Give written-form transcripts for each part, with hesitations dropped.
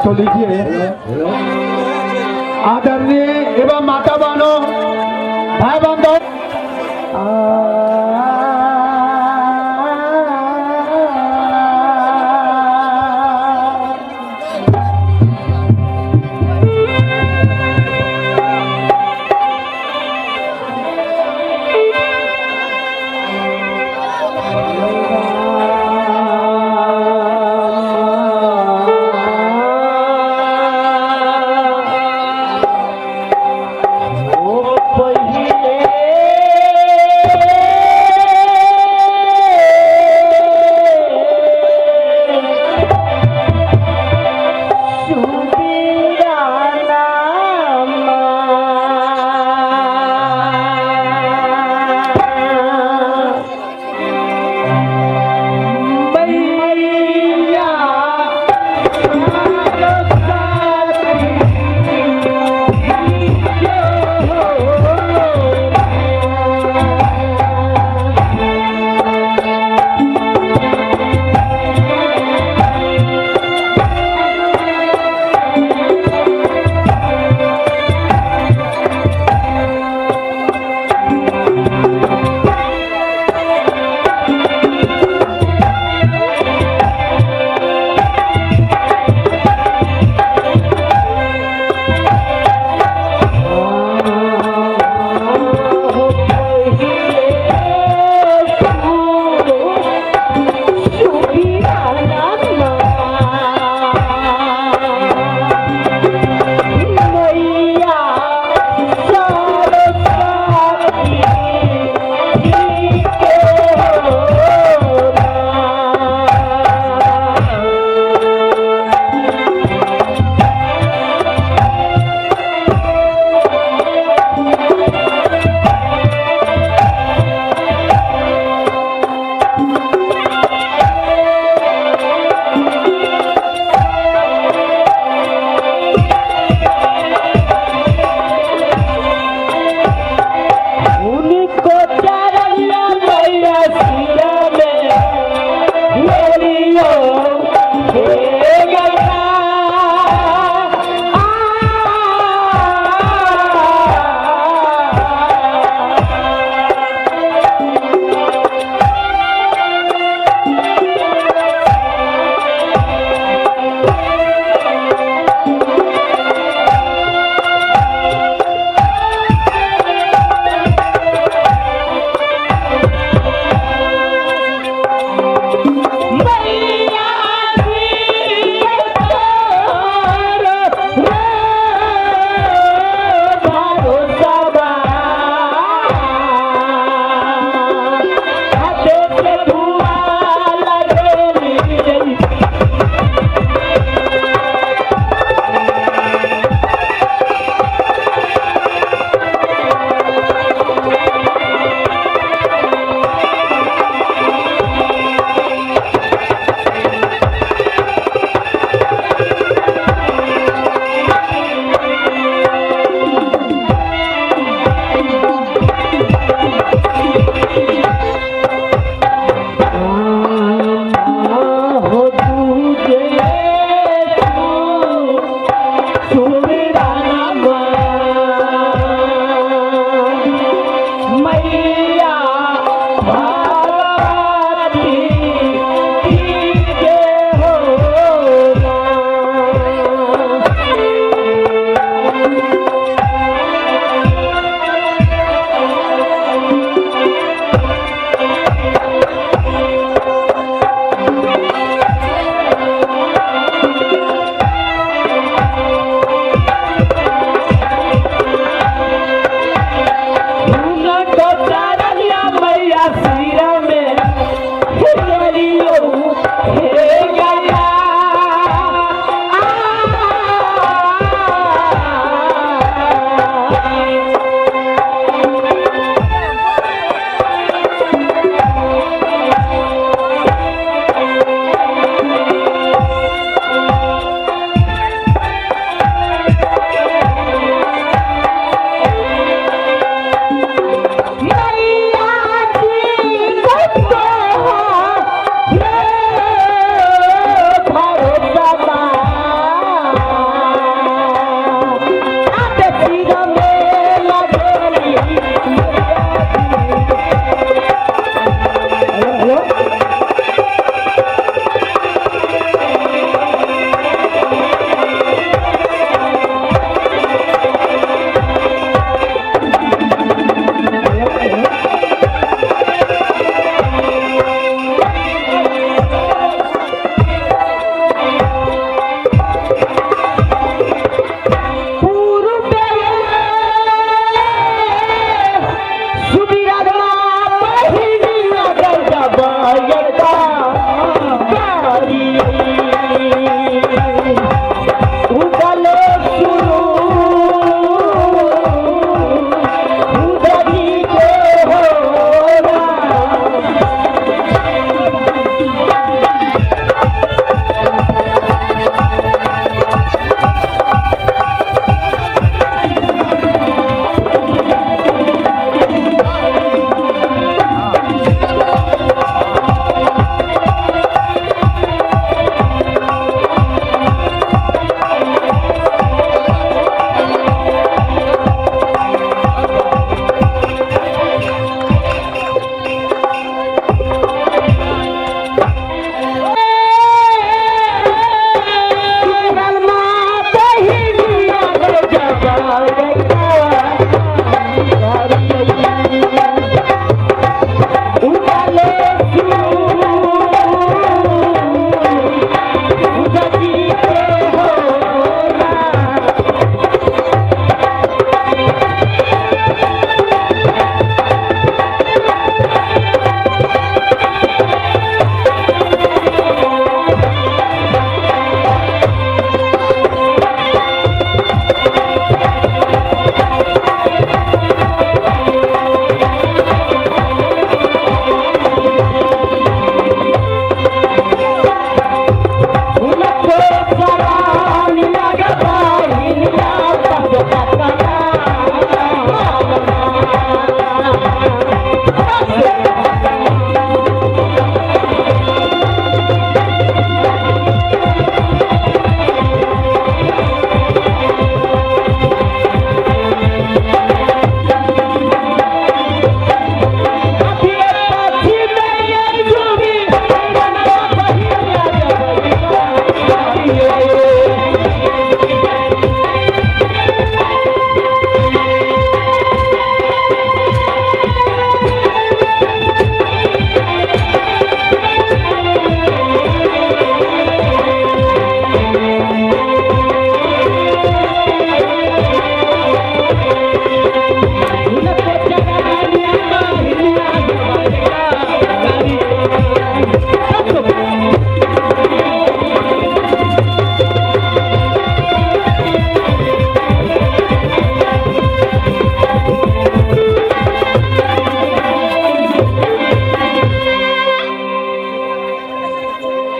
तो लीजिए आदरणीय एवं माता बहनों भाई बंधु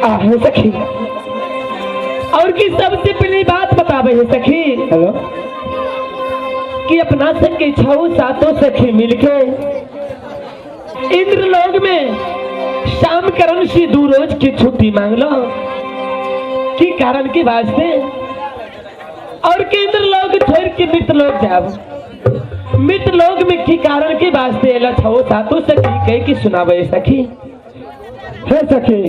आहे सखी। और की सबसे पहली बात बतावे है सखी। हेलो कि अपना सखी छह सातों सखी मिलके इंद्रलोक में शाम करण से 2 रोज की छुट्टी मांग लो कि कारण के वास्ते और के इंद्रलोक छोड़ के मृतलोक जाओ। मृतलोक में की कारण के वास्ते एला छह सातों सखी कह की सुनावे सखी। है सखी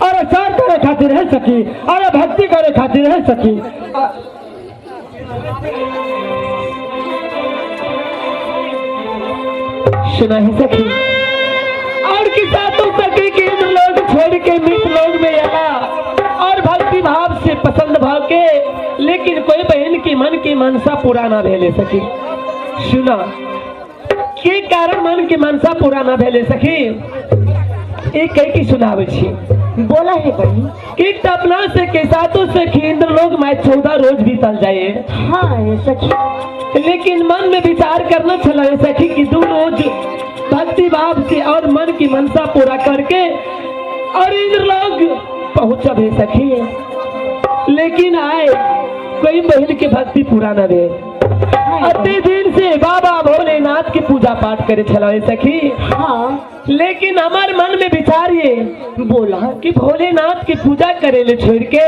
अरे चार करे खातिर है सखी, अरे भक्ति करे खातिर है सखी। सुना है सखी। और की सातों सखी के इंद्रलोक छोड़ के मृतलोक में आया और भक्ति भाव से पसंद भाव के, लेकिन कोई बहन की मन की मनसा पूरा ना भेले सकी। सुना के कारण मन की मनसा पूरा ना भेले सकी एक कह की सुनावे छी। बोला है बहन कि तपना से के सातों सखी इंद्रलोक में 14 रोज बीतल जाए। हाँ है सखी, लेकिन मन में विचार करना चला है सखी कि 2 रोज भक्ति भाव से और मन की मनसा पूरा करके और इंद्रलोक पहुंचा है सखी। लेकिन आए कोई बहन की भक्ति पूरा न दे। अति दिन से बाबा भोलेनाथ की पूजा पाठ करे चला है सखी। हाँ लेकिन हमारे मन में विचार ये बोला कि भोलेनाथ की पूजा करे ले छोड़ के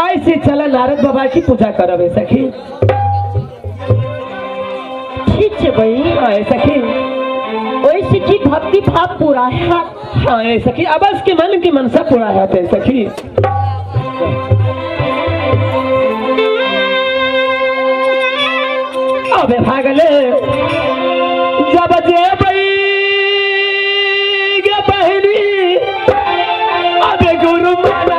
ऐसे चला नारद बाबा की पूजा करवे सखी। ठीक है भाई। हाँ सखी वैसे की भक्ति भाव पूरा है। हाँ सखी अब उसके मन की मनसा पूरा है सखी। अबे भागले जब जे बहनी अबे गुरु माना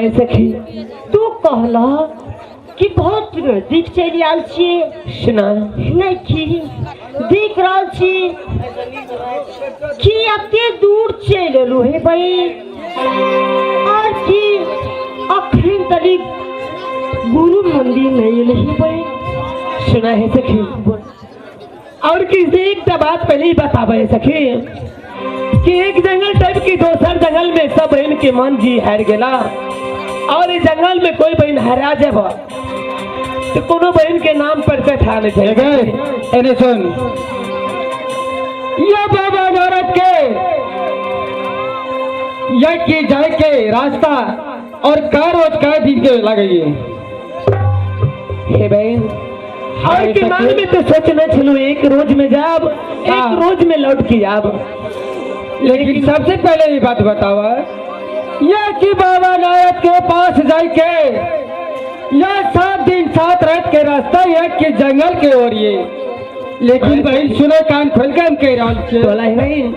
सखी तू कहला कि बहुत दिख चली आल छी। सुना नहीं की दिख रहा छी कि अते दूर चल लो है भाई और कि अखन तरी गुरु मंदिर नहीं ले भाई। सुना है सखी और किसी एक बात पहले ही बतावे सखी कि एक जंगल टाइप की दोसर जंगल में सब बहन के मन जी हार गेला और इस जंगल में कोई बहन हरा जाब तो कोनो बहन के नाम पर बैठा नहीं थे। एने सुन या बाबा नारद के या के जाए के रास्ता और कार रोज का दिन के लगे हे बहन और के मन में तो सोचना चलो एक रोज में जाब एक रोज में लौट के आब। लेकिन सबसे पहले ये बात बतावा या कि बाबा नारद के पास जाए के या 7 दिन 7 रात के रास्ता या कि जंगल के ओर ये। लेकिन बहन सुनो कान खोल के हम कह रहा बोला है बहन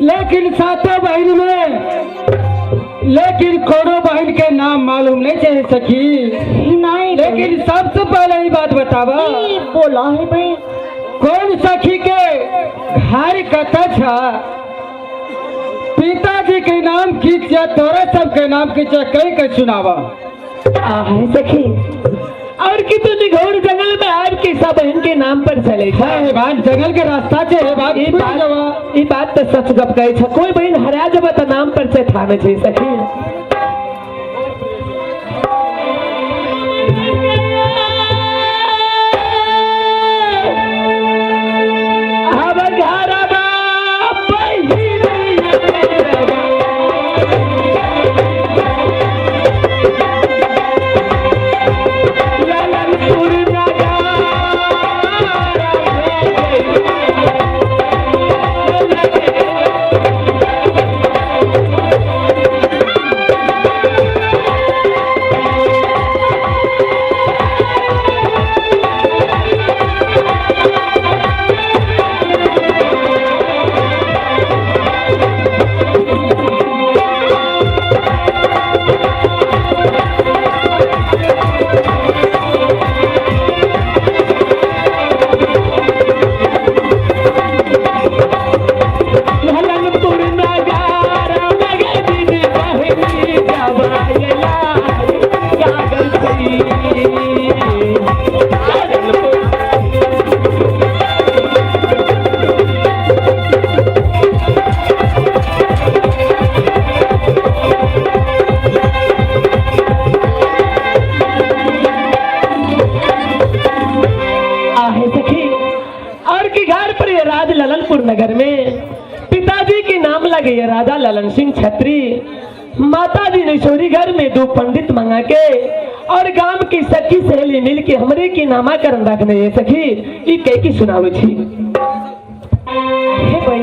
लेकिन सातों बहन में लेकिन कोनो बहन के नाम मालूम नहीं चाहिए सखी। नहीं लेकिन सबसे पहले ही बात बतावा, बोला है भाई। कौन सखी के घर कथा छा, पिताजी के नाम की या तोरा सब के नाम की कई के सुनावा। है सखी, और कि तू निघोर जंगल में आपकी सब बहन के नाम पर चले छा। है बात जंगल के रास्ता से है बात। ये बात तो सच गप कहे छा। कोई बहन हरा जब तो नाम पर से थाने छे सखी। अब घरवा नगर में पिताजी के नाम लगे राजा ललन सिंह छत्री, माता जी निशोरी घर में 2 पंडित मंगा के और गांव की सखी सहेली मिल के हमरे की नामाकरण रखने ये सखी ई कह की सुनावे छी। हे भाई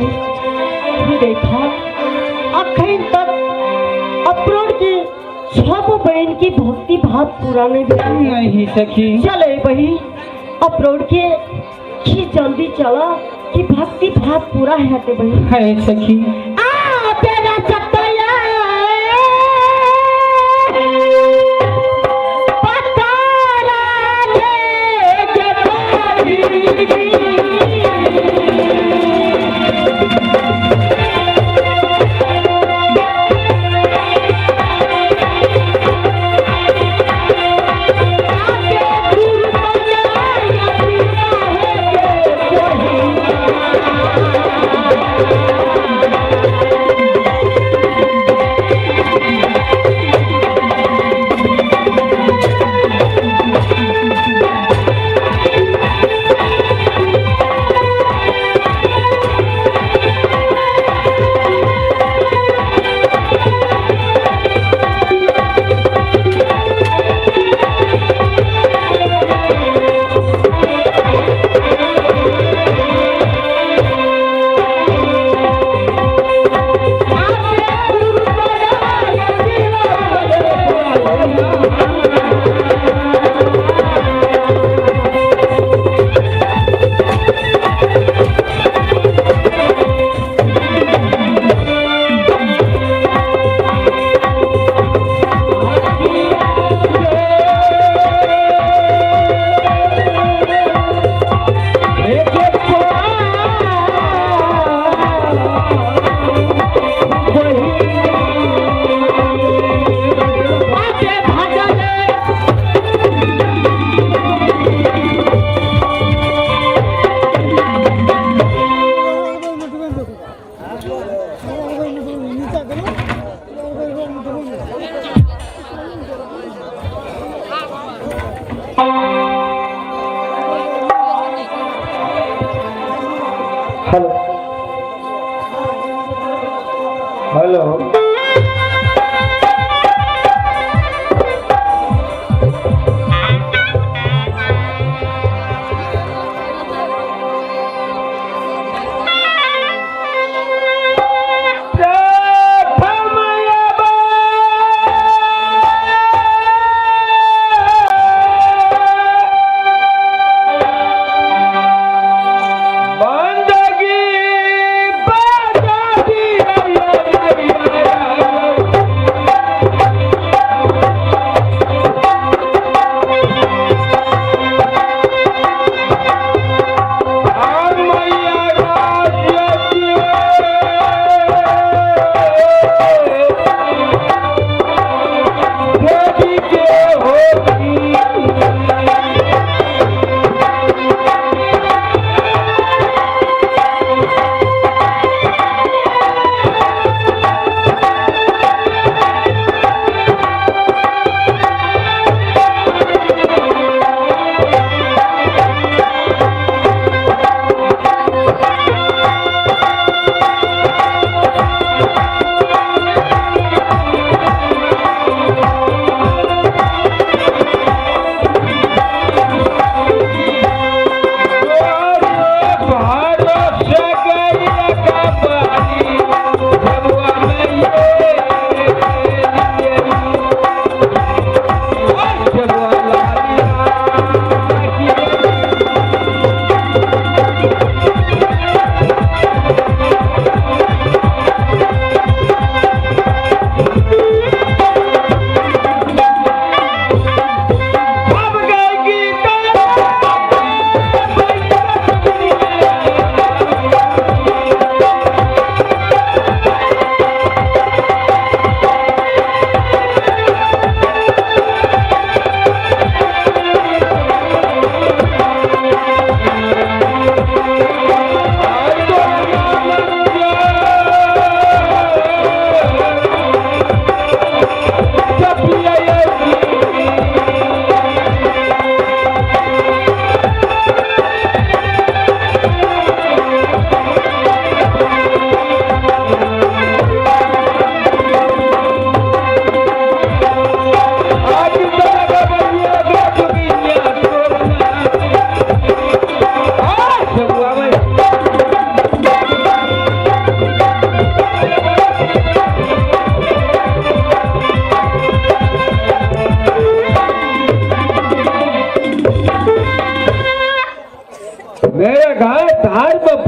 ये देखा अखन तक अपरोड की सब बहन की भक्ति भाव पूरा नहीं सखी। चले भाई अपरोड के कि जल्दी चला कि भक्ति भाव पूरा है भाई। है सखी। तेरा चटया हेलो बंदगी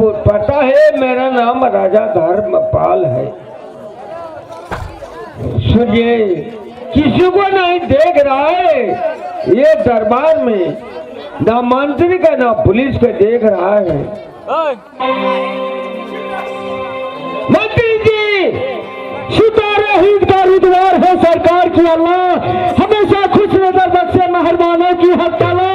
धारमपुर पता है, मेरा नाम राजा धर्मपाल है। सुनिए, किसी को नहीं देख रहा है ये दरबार में, ना मंत्री का ना पुलिस का देख रहा है। मंत्री जी, सितारे हित का रुजगार है सरकार की अल्लाह, हमेशा खुश नजर बख्शे मेहरबानों की हक ताला,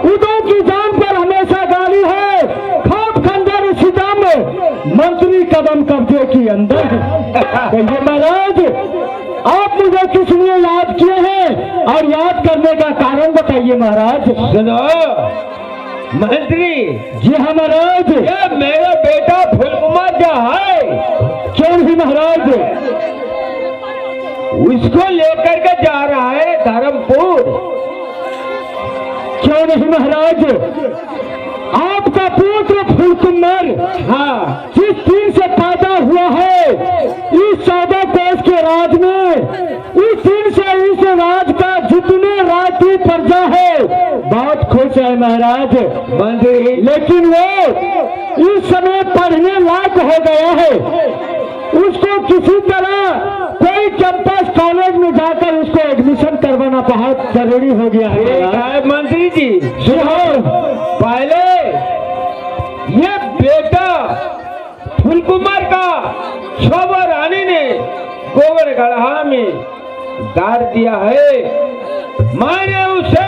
उदों की जान पर हमेशा गाली है, खाप खंजर सितम मंत्री कदम कब्जे की अंदर है। कहिए महाराज, आप मुझे किस लिए याद किए हैं और याद करने का कारण बताइए महाराज। सुनो मंत्री जी। हाँ महाराज। ये मेरा बेटा फुलकुमार क्या है? क्यों नहीं महाराज? उसको लेकर के जा रहा है धर्मपुर। क्यों नहीं महाराज? आपका पुत्र फुलकुमार, हाँ, जिस दिन से पैदा हुआ है इस 14 कोस के राज में, इस दिन से इस राज का जितने राठी प्रजा है बहुत खुश है महाराज। मंत्री, लेकिन वो इस समय पढ़ने लायक हो गया है, उसको किसी तरह कोई कैंपस कॉलेज में जाकर उसको एडमिशन करवाना बहुत जरूरी हो गया है। मंत्री जी सुनो, पहले ये बेटा फुलकुमार का शोभा रानी ने गोबर गढ़ा में डाल दिया है। मैंने उसे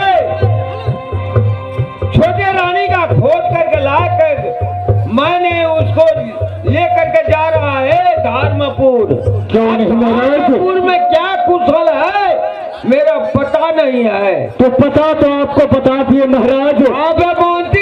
छोटे रानी का खोद करके लाकर मैंने उसको लेकर के जा रहा है धर्मपुर। क्यों नहीं महाराज? धर्मपुर में क्या कुशल है मेरा पता नहीं है। तो पता तो आपको बता दिए महाराज। आप बोलती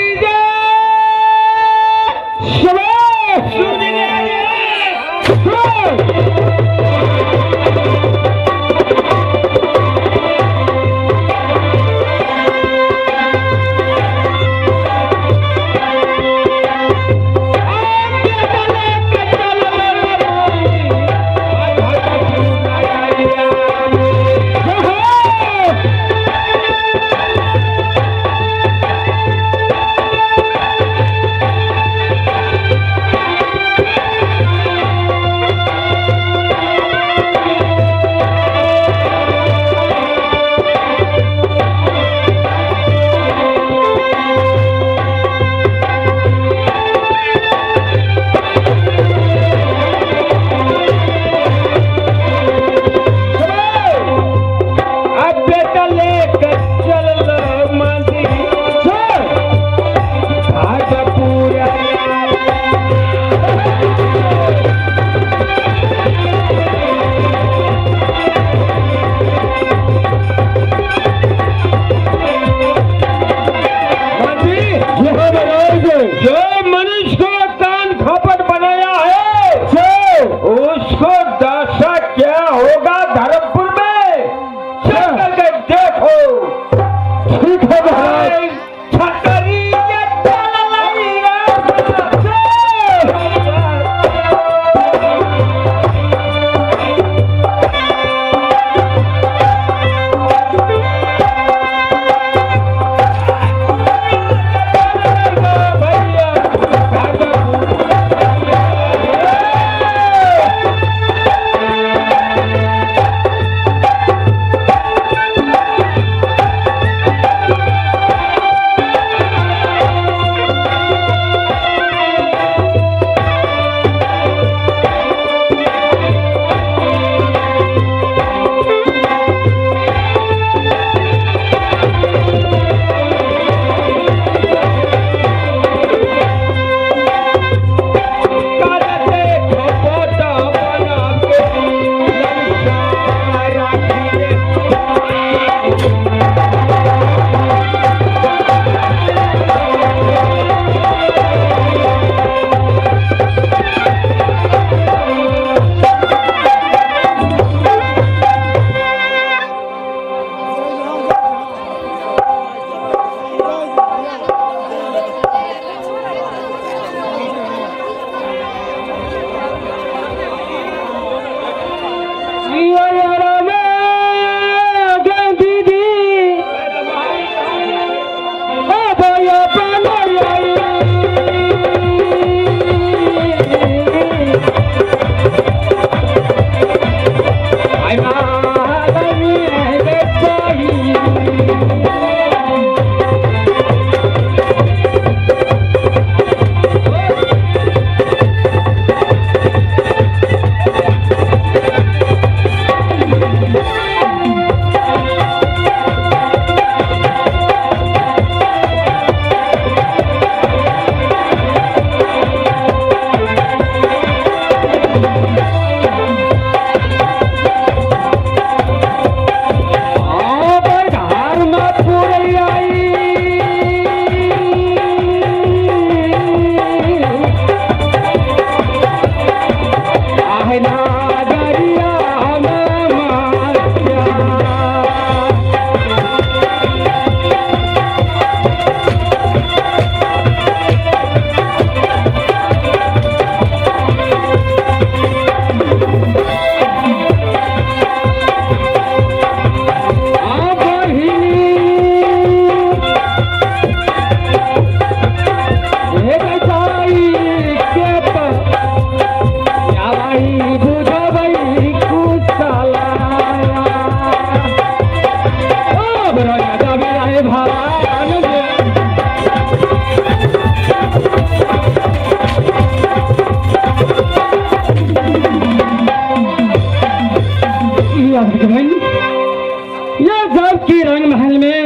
ये जब की रंग महल में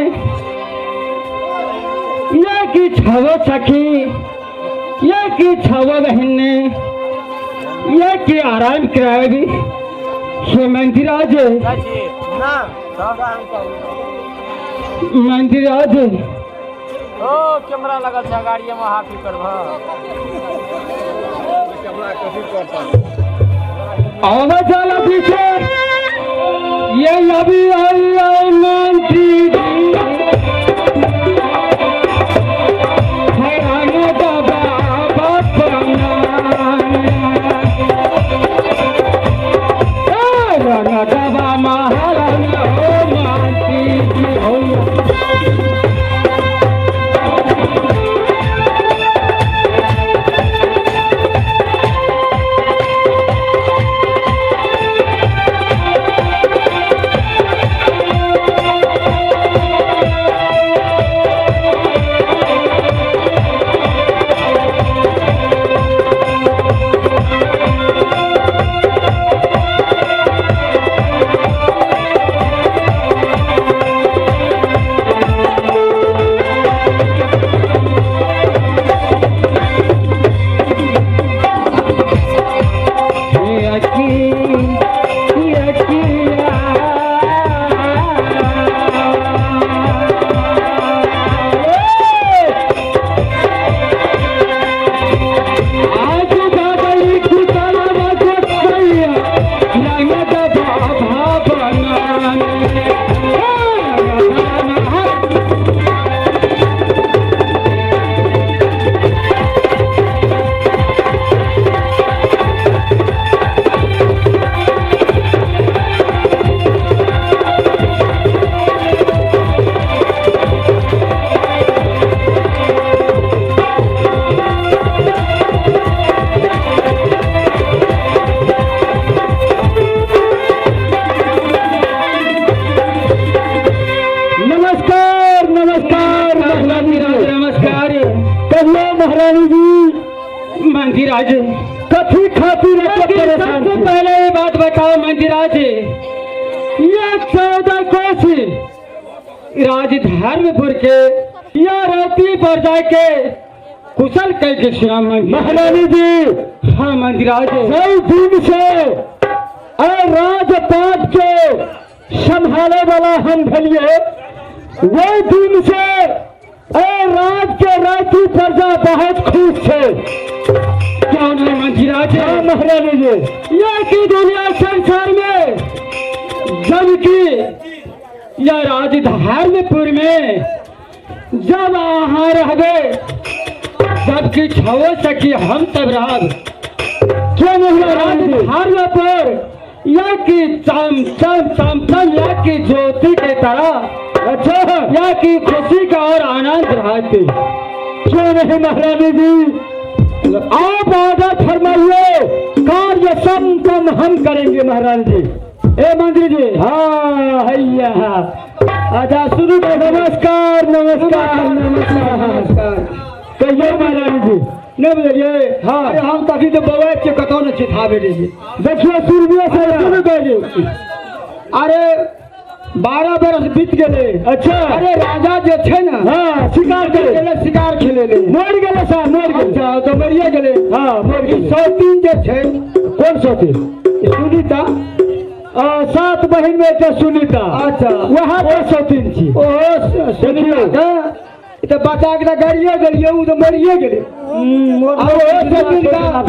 ये की छवो सखी ये की छवो बहन ने ये की आराम कराएगी ये मंदिराज मंदिराज ओ कैमरा लगल छै गाड़ी में हाफी करब आवाज चला पीछे ये अभी आई मंत्री महारानी जी मंदिराज कथी खातिर सबसे पहले ये बात बताओ मंदिराज ये 14 कोस राजधर्मपुर के या रती पर जाके कुशल कह के श्याम महारानी जी। हाँ मंदिराज कई दिन से राजपाट के संभाले वाला हम भलिए वही दिन से राज के राती प्रजा बहुत खुश थे क्यों नहीं मंदिराज। महारानी जी यह की दुनिया संसार में जब की यह राजधर्मपुर में जब आहा रह गए जबकि छो सकी हम तब राज क्यों नहीं राजधर्मपुर या की चम चम चम चम या की ज्योति के तरह अच्छा या की खुशी का और आनंद रहते क्यों नहीं महारानी जी। आप आदर फरमाइए कार्य संपन्न हम करेंगे महारानी जी। ए मंत्री जी हाँ हैया अच्छा शुरू में नमस्कार नमस्कार नमस्कार नमस्कार कहिए महारानी जी नहीं बुझलिए। हाँ हम तभी तो बवै के कतौ न चिठाबे रहिए देखिए सूर्य से शुरू करिए। अरे 12 बरस बीत गए। अच्छा अरे राजा जो थे ना हाँ शिकार करे शिकार खेले ले मर गए साहब मर गए। अच्छा तो मरिए गए। हाँ मर गए। सौतीन जो थे कौन सौतीन सुनीता 7 बहन में तो सुनीता। अच्छा वहाँ पर सौतीन थी ओ सुनीता तो बचा के गाड़िए गलिए वो तो मरिए गए।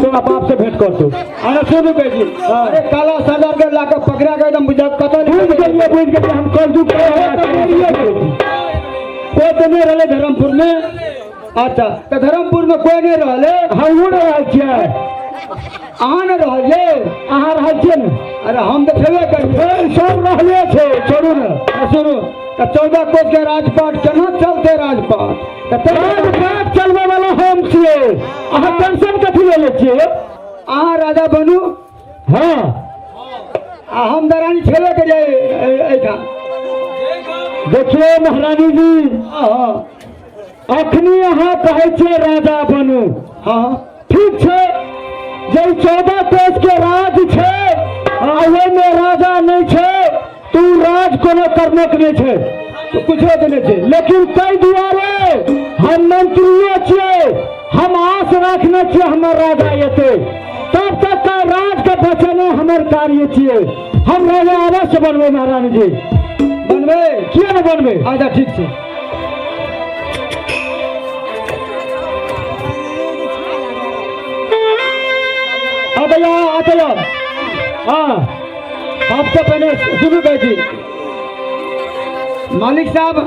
आप से भेंट कर दो अरे शुरू कर दी। अरे काला सजार के लाकर पकड़ा गया एकदम बुझा कतल बुझ गए हम कर दू कोई तो नहीं रहे धर्मपुर में। अच्छा तो धर्मपुर में कोई नहीं रहे हम रहे अहाँ न रहिए अहाँ रहिए न। अरे हम तो छेबे करिए सब रहिए छे छोड़ू न सुनू तो 14 कोस के राजपाट केना चलते राजपाट राजपाट चलने वाला हम छिए अहाँ टेंशन कथी ले छिए अहाँ राजा बनू। हाँ हम दरानी छेबे करिए एठाम देखिए महारानी जी अखनी अहाँ कहै छिए राजा बनू। हाँ ठीक छे जब 14 कोस के राज छे में राजा नहीं छे तू कोनो करने के नहीं छे तो कुछ के नहीं छे लेकिन कई दुआरे हम मंत्रियों छे हम आस रखने छे हमर राजा एते तब तक का राज के बचने हमर कार्य छे हम राजा अवश्य बनबे महारानी जी बनबे किया न बनबे अच्छा ठीक छे आते हाँ आपसे पहले सुनो बैठी मालिक साहब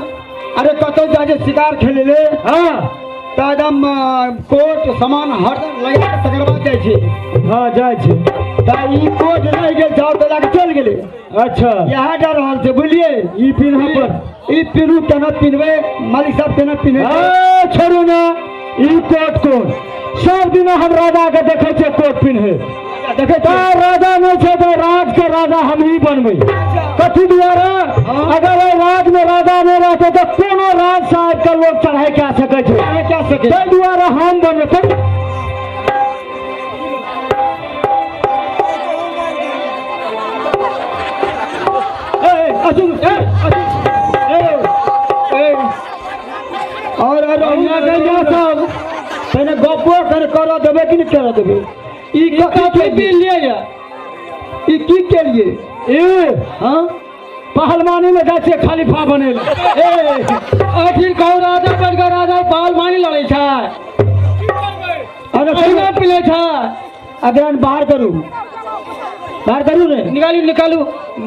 अरे कतो जाजे शिकार खेले ले हाँ तो एकदम कोट सामान हर लगा तकर बाद जाय छे हाँ जाय छे ता ई कोट नहीं गेल जाओ तो लाके चल गेले अच्छा यहाँ जा रहल छे बुझलिए ई पिन्हा पर ई पिन्हू केना पिन्हबे मालिक साहब केना पिन्हे छोड़ू ना ई कोट सब दिन हम राजा के देखे छे कोट पिन्हे देखे तो राजा नहीं छे तो राज के राजा हम ही बनबे कथी द्वारा अगर राज में राजा नहीं रहते तो कोनो राज साहब के लोग चढ़ाई क्या सके छे क्या सके ताहि द्वारा हम बनबे और पहले गप्पो कर देवे कि नहीं कर देवे ई कथी पी लिए ई की के लिए ए हां पहलवानी में जाय छे खलीफा बने ए आखिर कहू राजा बनकर राजा पहलवानी लड़े छै अरे कहिया पिले छै अगर बाहर करू रे निकालू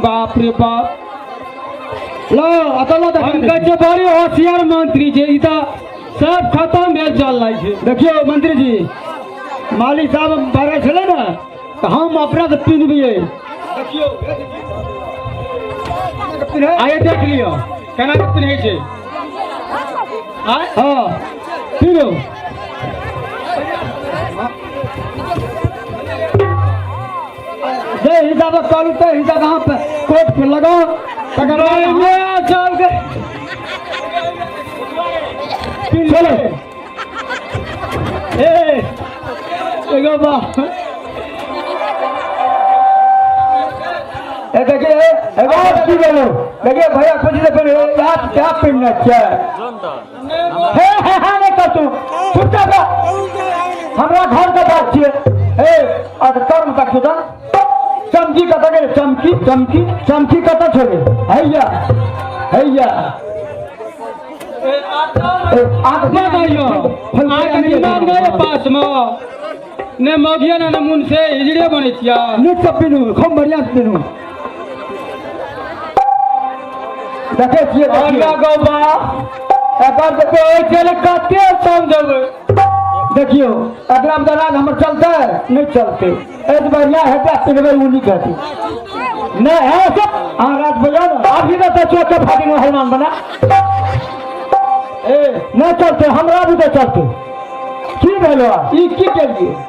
बाप रे बाप लो अतलो हम कहे बड़ी होशियार मंत्री छै ई त सब खत्म भेल चल रहा है देखियो मंत्री जी मालिक साहब बारह चले ना तो हम अपना से पिन्हबिए देखियो आए देख लियो केना के पिन्हे छै हां पिन्हो जे हिसाब करू तो हिसाब यहाँ पे कोट पे लगाओ तकर बाद चल के चलो एगो बा देखिए एगो की बोलो देखिए भैया कुछ दे पहले आप क्या पहनना चाहिए हे नहीं कर तू चुपचाप हमरा घर का बात छिए ए अब कर्म का खुदा चमकी कत गए चमकी कत छोड़े हैया आत्मा भाइयों आत्मा गए पास में ने मगिया ना नमून से हिजड़े बने छिया ने सब पिनु खूब बढ़िया पिनु देखे छिए अल्लाह गौबा एकर देखो चले कते समझबे देखियो अगला दलाल हमर चलते नहीं चलते एक बढ़िया है क्या पिनवे उनी कहती नहीं है सब हां रात बजा अभी तो चौके फाटी में हनुमान बना ए नहीं चलते हमरा भी तो चलते की भेलो ई की के लिए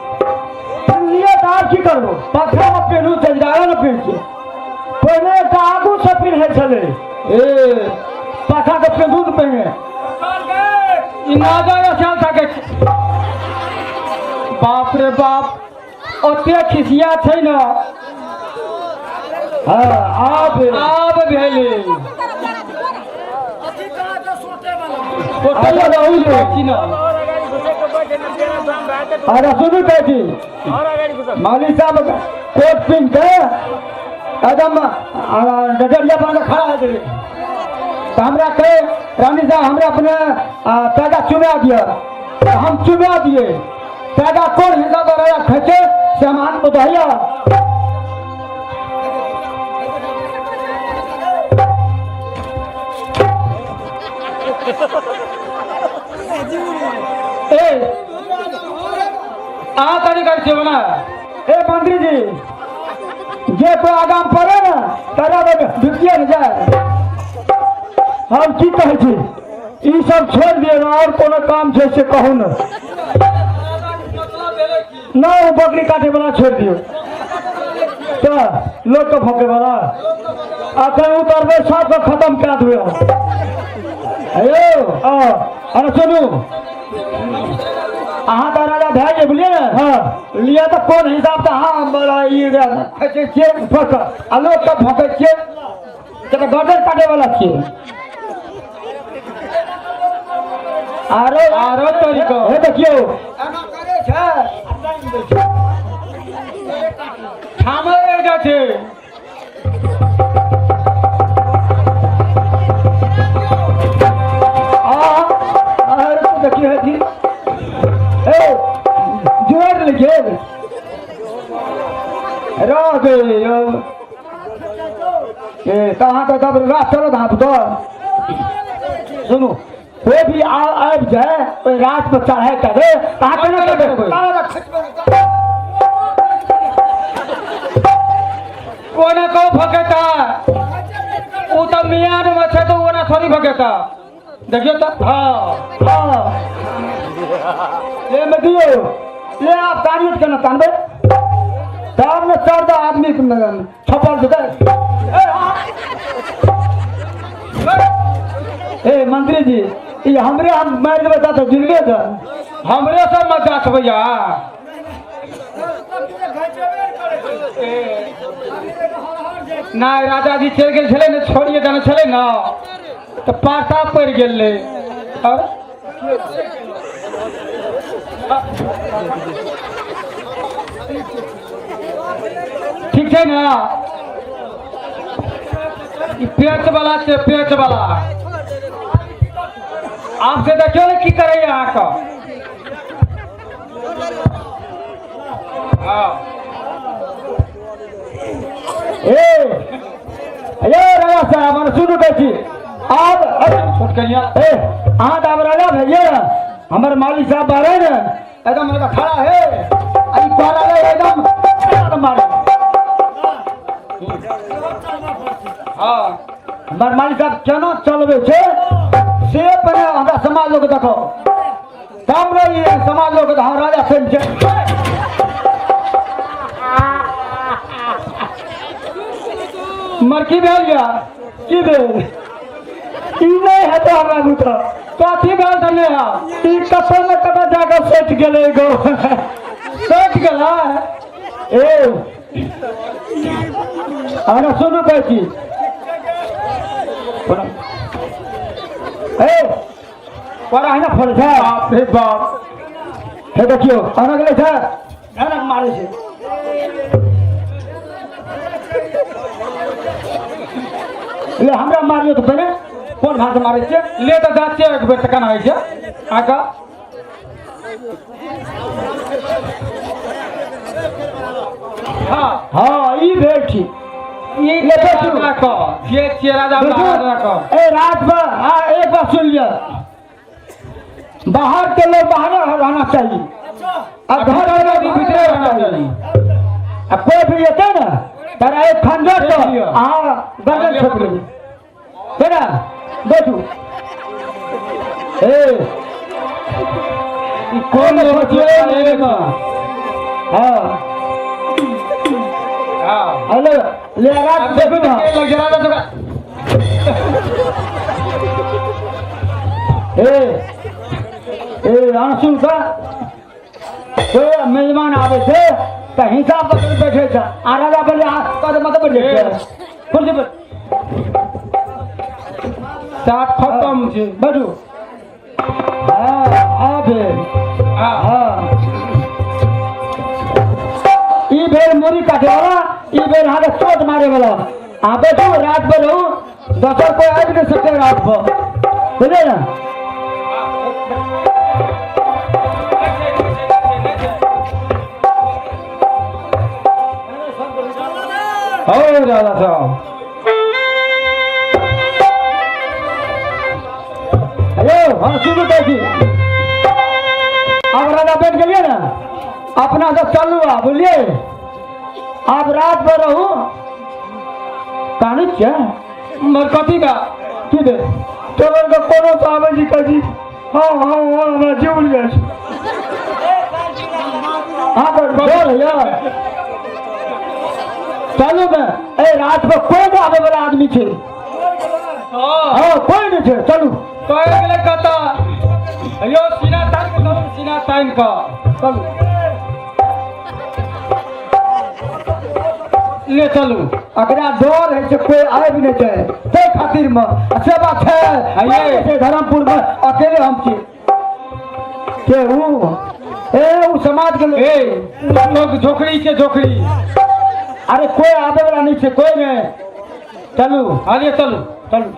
नियत आप की करबो पखरा में पेनू चंदारा न पेन के पहले का आगू से पिन है चले ए पखा के पेनू के पेन ई ना जाए चल सके बाप रे बाप ओते खिसिया छै ना हां आब भेले कोटला रहू रे कि ना अरे सुनो बेटी माली साहब कोट पिन के एकदम डडरिया बन खड़ा है रे तो हमरा कहे रानी साहब हमरा अपने पैदा चुना दिया तो हम चुना दिए पैदा कौन हिसाब रहा खचे से हम हाथ बताइए कर बना ए मंत्री जी जे तो आगाम पड़े ना तरा ढुकिए न जाए हम की कहे छी ई सब छोड़ दिए ना और कोनो काम छै से कहू ना ना वो बकरी काटे वाला छोड़ दियो तो लोग को भोगे वाला अखन उतरबे सब को खत्म कर देबे अयो अरे सुनू अहाँ का राजा भाई जे बोलिए ना हाँ लिया तो कौन हिसाब से हाँ बोला ये खचे छे फक आलो तो भके छे तेरा गर्दन काटे वाला छिए आरो तरीको हे देखियो एना करे छै थामे जा छै आरो देखियो जी ए जोर लगे रागे ए कहां का तब रात चलो धाप तो सुनो कोई भी आब जाए कोई रात में चढ़ाई करे कहाँ पे ना करे कोने को भगता वो तो मियाँ में छे तो वो ना थोड़ी भगता देखियो तो हाँ ये मत दियो ले आप तारीफ करना तांबे तब में 14 आदमी छपल दे ए मंत्री जी ये हमरे हम मार देबे त जिलबे त हमरे सब मत जात भैया ना राजा जी चल गेल छले ने छोड़िए जाने छले ना तो पाटा पड़ गेल ले ठीक है ना पेच वाला से पेच वाला आपसे देखियो ने की करे यहाँ का ए राजा साहब मैंने सुनो कैसी आप अरे छोट करिया हाँ दाम राजा भैया हमारे मालिक साहब बारे ने एकदम मेरा खड़ा है आई पाला एकदम मारे हाँ हमारे मालिक साहब केना चलबे छे से पहले हमरा समाज लोग देखो तब रही समाज लोग हम राजा फिल्म छे मरकी भेल गया की भेल ई नहीं है तो हमरा मित्र कथी भेल धने है ई कपड़ में कटा जाकर सेट गेले गो सेट गेला ए हमरा सुनो कैसी ए पर आइना फोड़ छै बाप रे बाप हे देखियो आना गेले छै धनक मारे छै ले हमरा मारियो तो पहले कोन भाषा मारे छै ले त जात छै एक बेर तकन होइ छै आका हाँ ई भेल ठीक ये राजा को ये राजा को ए रात भर हाँ एक बार सुन लिया बाहर के लोग बाहर रहना चाहिए और घर वाले भी भीतर रहना चाहिए अब कोई भी येते ना तेरा एक खंजर तो हाँ गर्दन छप रही है ना बैठू ए कौन सोचिए हाँ हेलो ले रात देखो ना लग जरा तो ए आंसू का कोई मेहमान आवे थे तो हिसाब पकड़ बैठे था आ राजा बोले कद मत बैठे कुर्सी पर साथ खत्म छे बैठो हां आबे हां ई बेर मोरी काटे वाला ई बेर हाथ चोट मारे वाला आ बैठो रात भर रहू दोसर कोई आज नहीं सकते रात भर बुझे ना ओ राजा साहब हेलो हाँ सुनो कैसी अब राजा बैठ गए ना अपना सब चालू आ बोलिए आप रात भर रहू कहानी क्या मरकती का की दे चलो का कोनो साहब जी का जी हाँ हाँ हाँ मैं जी बोल गया हाँ पर बोल यार चालू में ए रात में कोई आवे वाला आदमी थे हाँ कोई नहीं थे चलो कोई अगले कहता यो सीना तान का चलो ले चलू। अकरा डर है से कोई आए भी नहीं जाए ते खातिर में से बात है आइए। से धर्मपुर में अकेले हम छी के ऊ समाज के लोग लोग झोकड़ी के झोकड़ी। अरे कोई आवे वाला नहीं है कोई नहीं चलू आइए चलू। चलू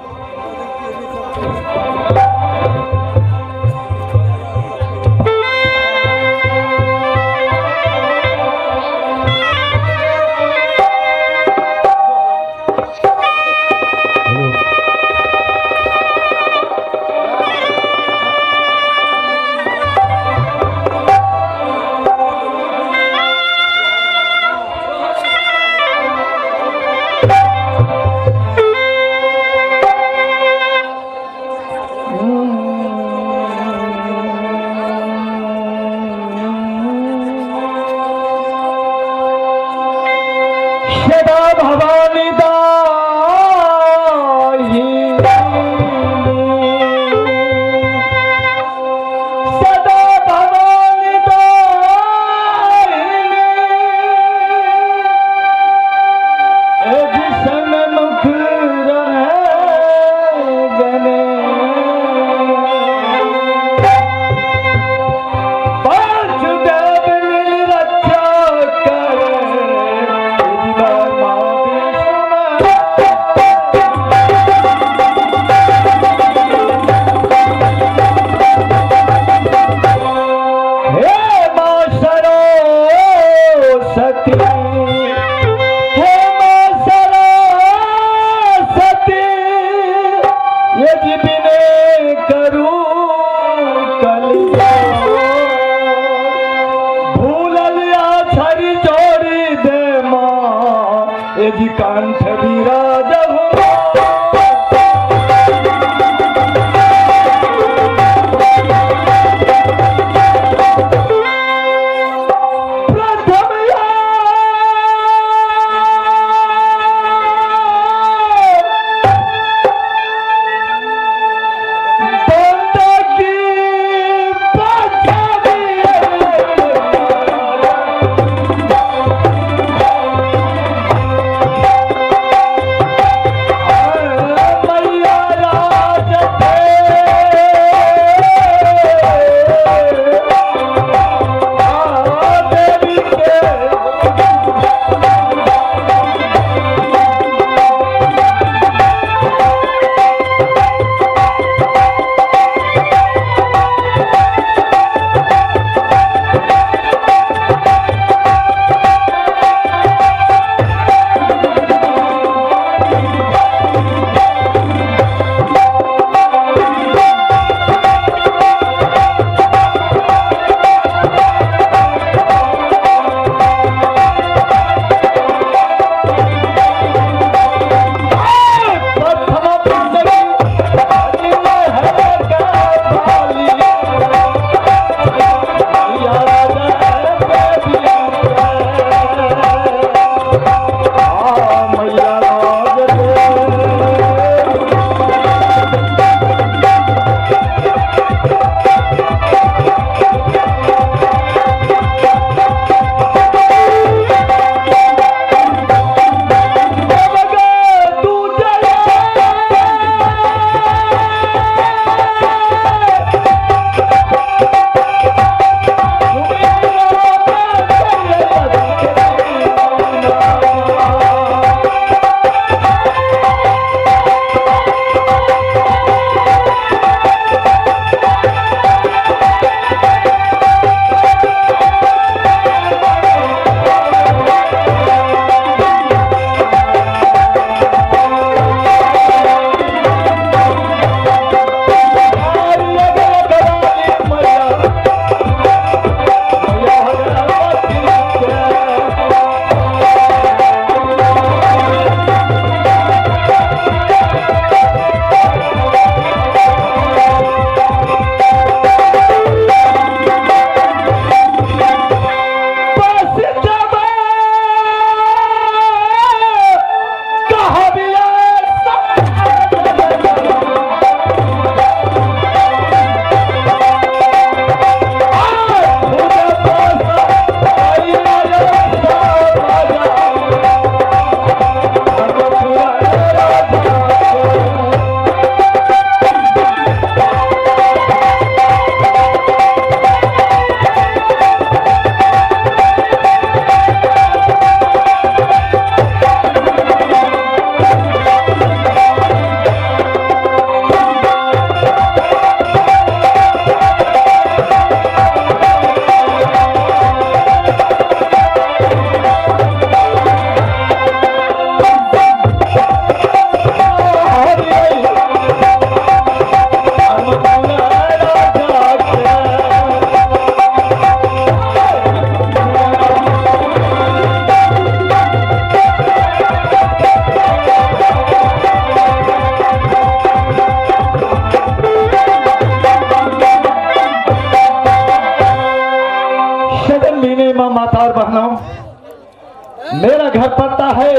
घर पड़ता है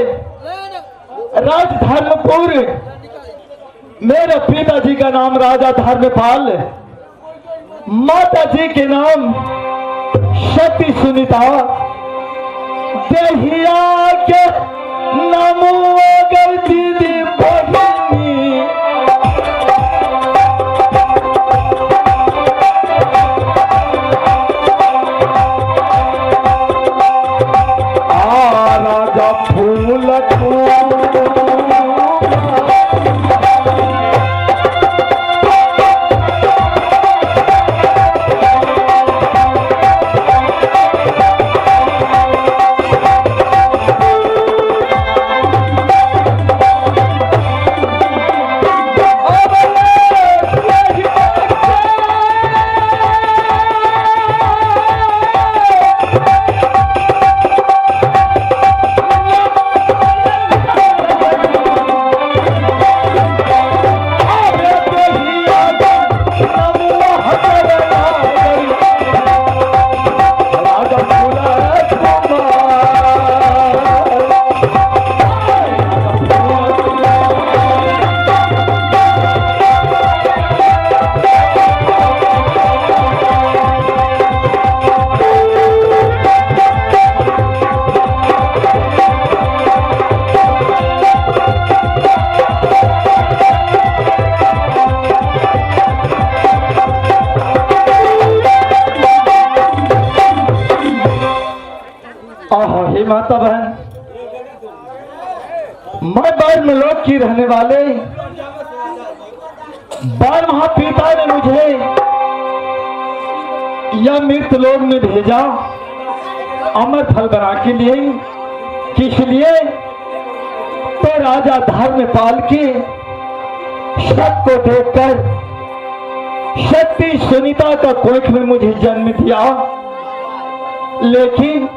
राजधर्मपुर। मेरे पिताजी का नाम राजा धर्मपाल, माता जी के नाम सती सुनीता। देहिया के नामो अगर दीदी बहिनी, राजा फूल माता बहन, मैं ब्रह्मलोक की रहने वाले ब्रह्मा पिता ने मुझे यह मृतलोक में भेजा अमर फल बना के लिए। किस लिए? तो राजा धर्मपाल के शक को देखकर सती सुनीता का कोख में मुझे जन्म दिया। लेकिन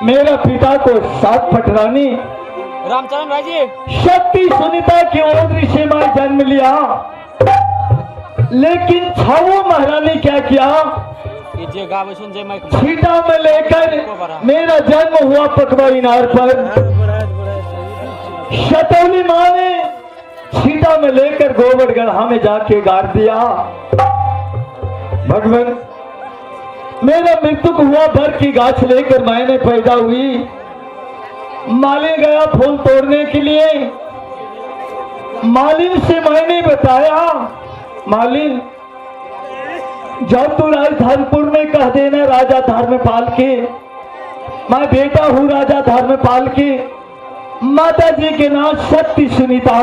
मेरा पिता को सात पटरानी रामचरण भाई जी सती सुनीता की ओर से मैं जन्म लिया। लेकिन छावो महारानी क्या किया? छीटा में लेकर मेरा जन्म हुआ पकवा इनार पर। शतौली माँ ने छीटा में लेकर गोबर गढ़ा में जाके गाड़ दिया। भगवान, मेरा मृत्यु हुआ बर की गाछ लेकर मैंने पैदा हुई। मालिन गया फूल तोड़ने के लिए। मालिन से मैंने बताया, मालिन जब तू राजधर्मपुर में कह देना राजा धर्मपाल के, मैं बेटा हूँ राजा धर्मपाल के। माता जी के नाम सती सुनीता,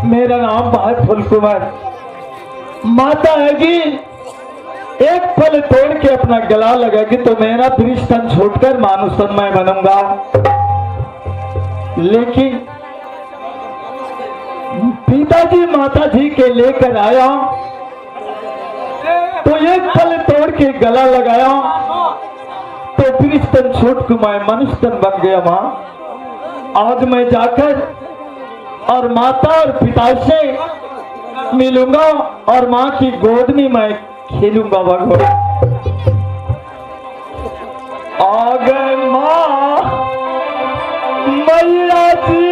मेरा नाम भाई फूल कुमार। माता है जी एक फल तोड़ के अपना गला लगेगी तो मेरा वृक्ष तन छोड़कर मानुष तन मैं बनूंगा। लेकिन पिताजी माता जी के लेकर आया तो एक फल तोड़ के गला लगाया तो वृक्ष तन छोड़ के मैं मनुष्य तन बन गया। मां, आज मैं जाकर और माता और पिता से मिलूंगा और मां की गोद में मैं खेलूंगा। भगवान आ गए मां मैया जी,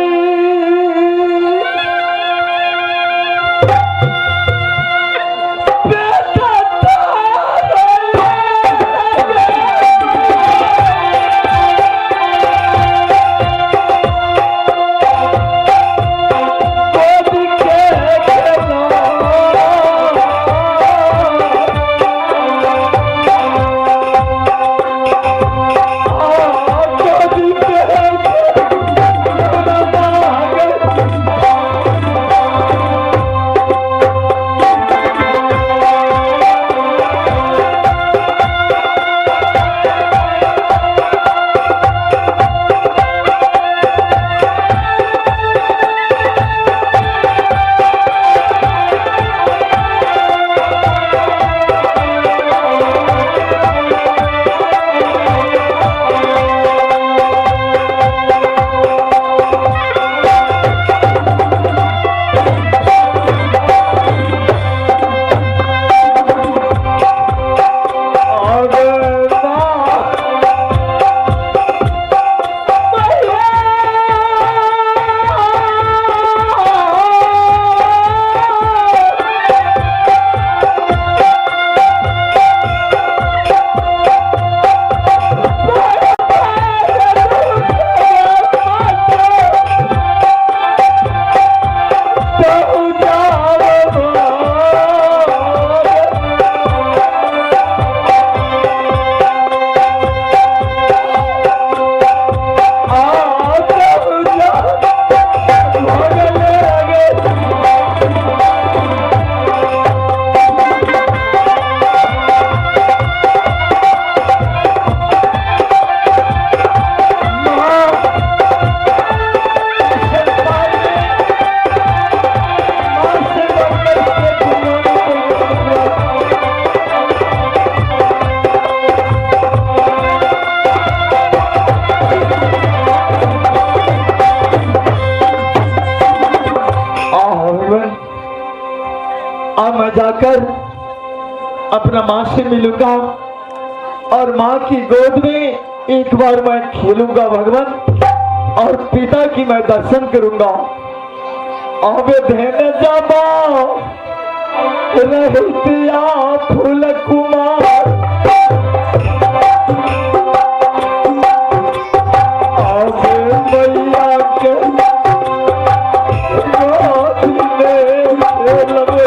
अब मैं जाकर अपना माँ से मिलूंगा और माँ की गोद में एक बार मैं खेलूंगा भगवान, और पिता की मैं दर्शन करूंगा। अब धन जाबा रहतिया फूल कुमार, अब मैया के गोद में खेलबै।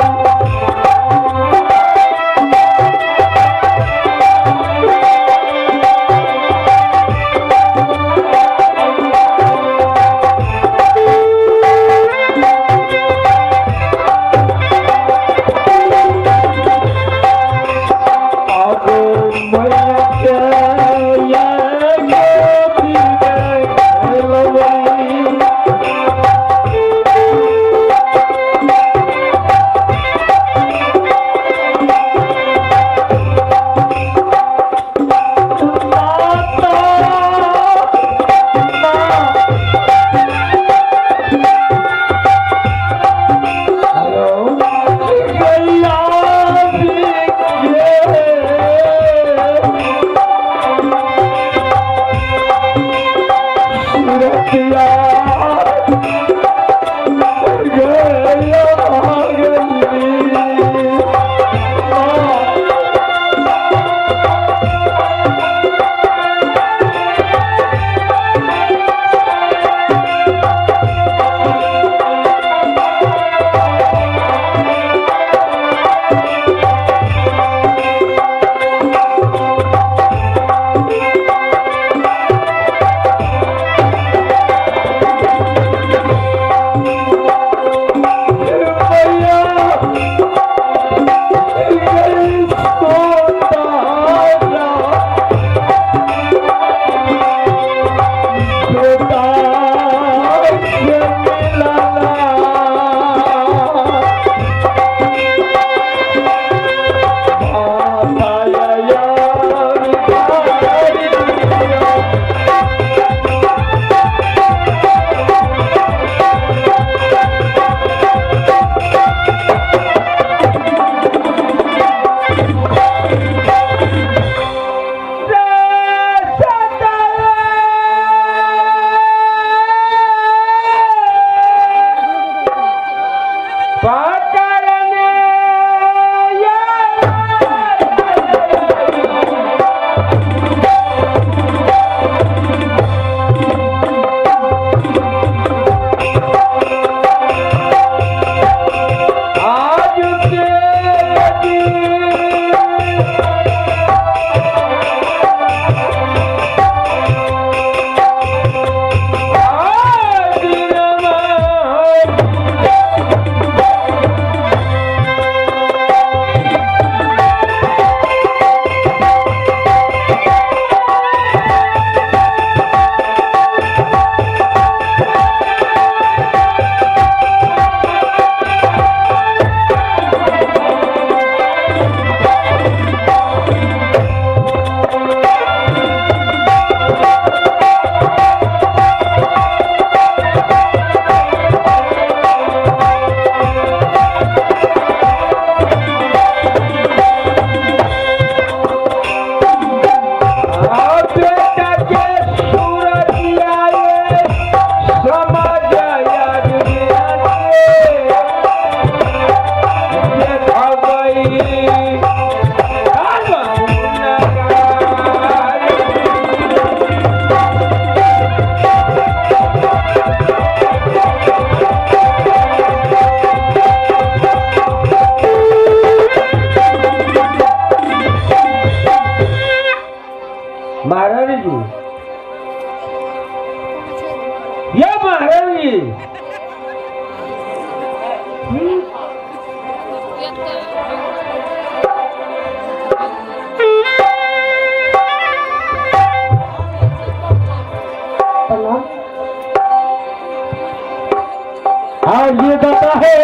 महारानी जी, ये महारानी और ये दाता है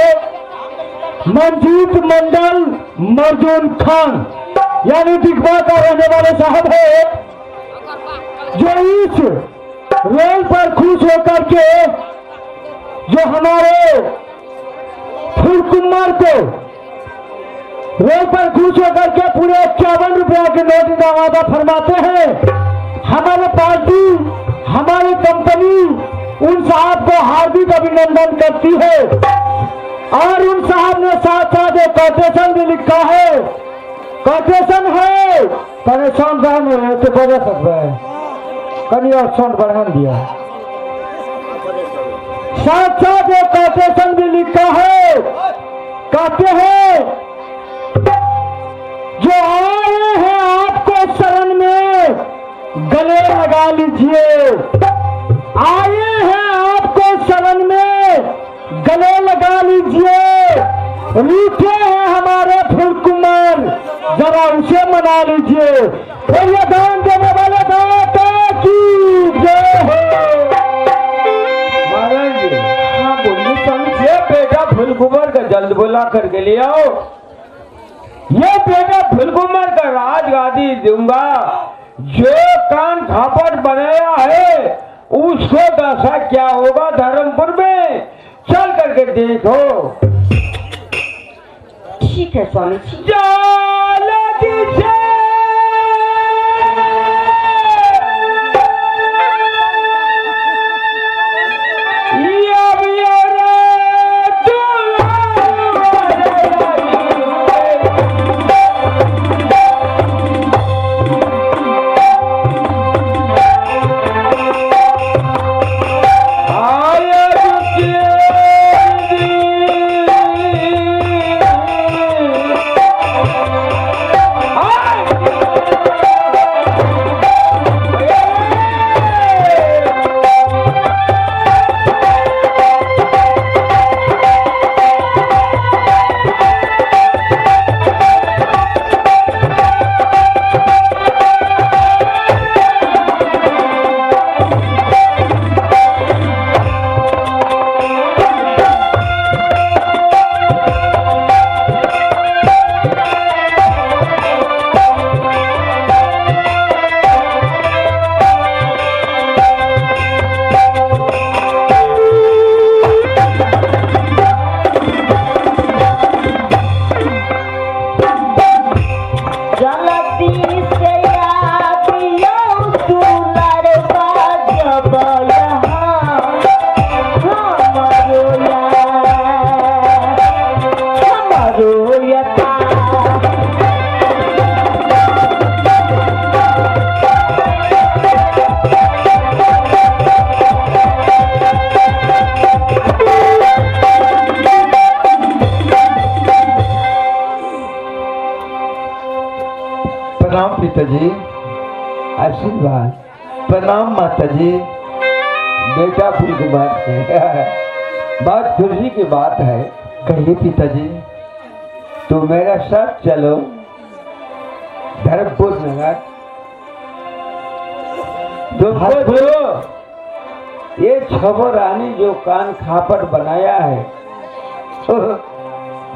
मंजीत मंडल मर्जून खान, यानी दिखवा का रहने वाले साहब है, जो इस रोल पर खुश होकर के जो हमारे फूल कुमार को रोड पर खुश होकर के पूरे 51 रुपया के नोट का वादा फरमाते हैं। हमारे पार्टी, हमारी कंपनी उन साहब को हार्दिक अभिनंदन करती है और उन साहब ने साथ साथ एक कोटेशन भी लिखा है। कोटेशन है परेशान जान है तो बजा सकता है कभी और साउंड बढ़ा दिया। साथ साथ एक कोटेशन भी लिखा है, कहते हैं जो आए हैं आपको शरण में गले लगा लीजिए, आए हैं आपको शरण में गले लगा लीजिए, रूठे हैं हमारे फूल कुमार जरा उसे मना लीजिए। और ये दान देने वाले दाता की जय हो। महाराज जी, हाँ बोलिए। समझे बेटा फुलकुमार का जल्द बुला करके ले आओ। ये बेटा फुलकुमार का राजगादी दूंगा। जो कान खापट बनाया है उसको दशा क्या होगा धर्मपुर में, चल करके देखो। ठीक है स्वामी जी। प्रणाम पिताजी। आशीर्वाद। प्रणाम माताजी। बेटा फुलकुमार, बहुत खुशी की बात है। कहिए पिताजी। तो मेरा साथ चलो धर्मपुर नगर। तुमको जो ये छबरानी जो कान खापट बनाया है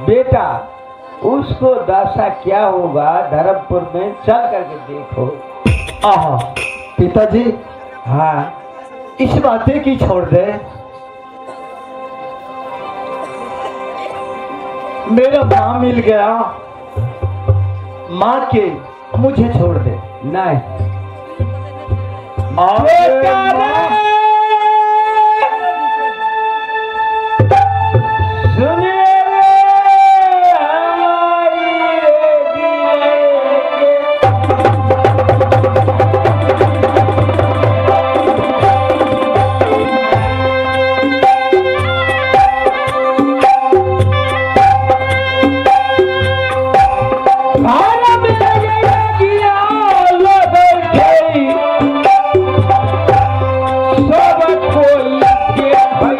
बेटा, उसको दशा क्या होगा धर्मपुर में, चल करके देखो। आहा पिताजी, हाँ इस बातें की छोड़ दे। मेरा माँ मिल गया, माँ के मुझे छोड़ दे। नहीं सुनिए सब कोई के भाई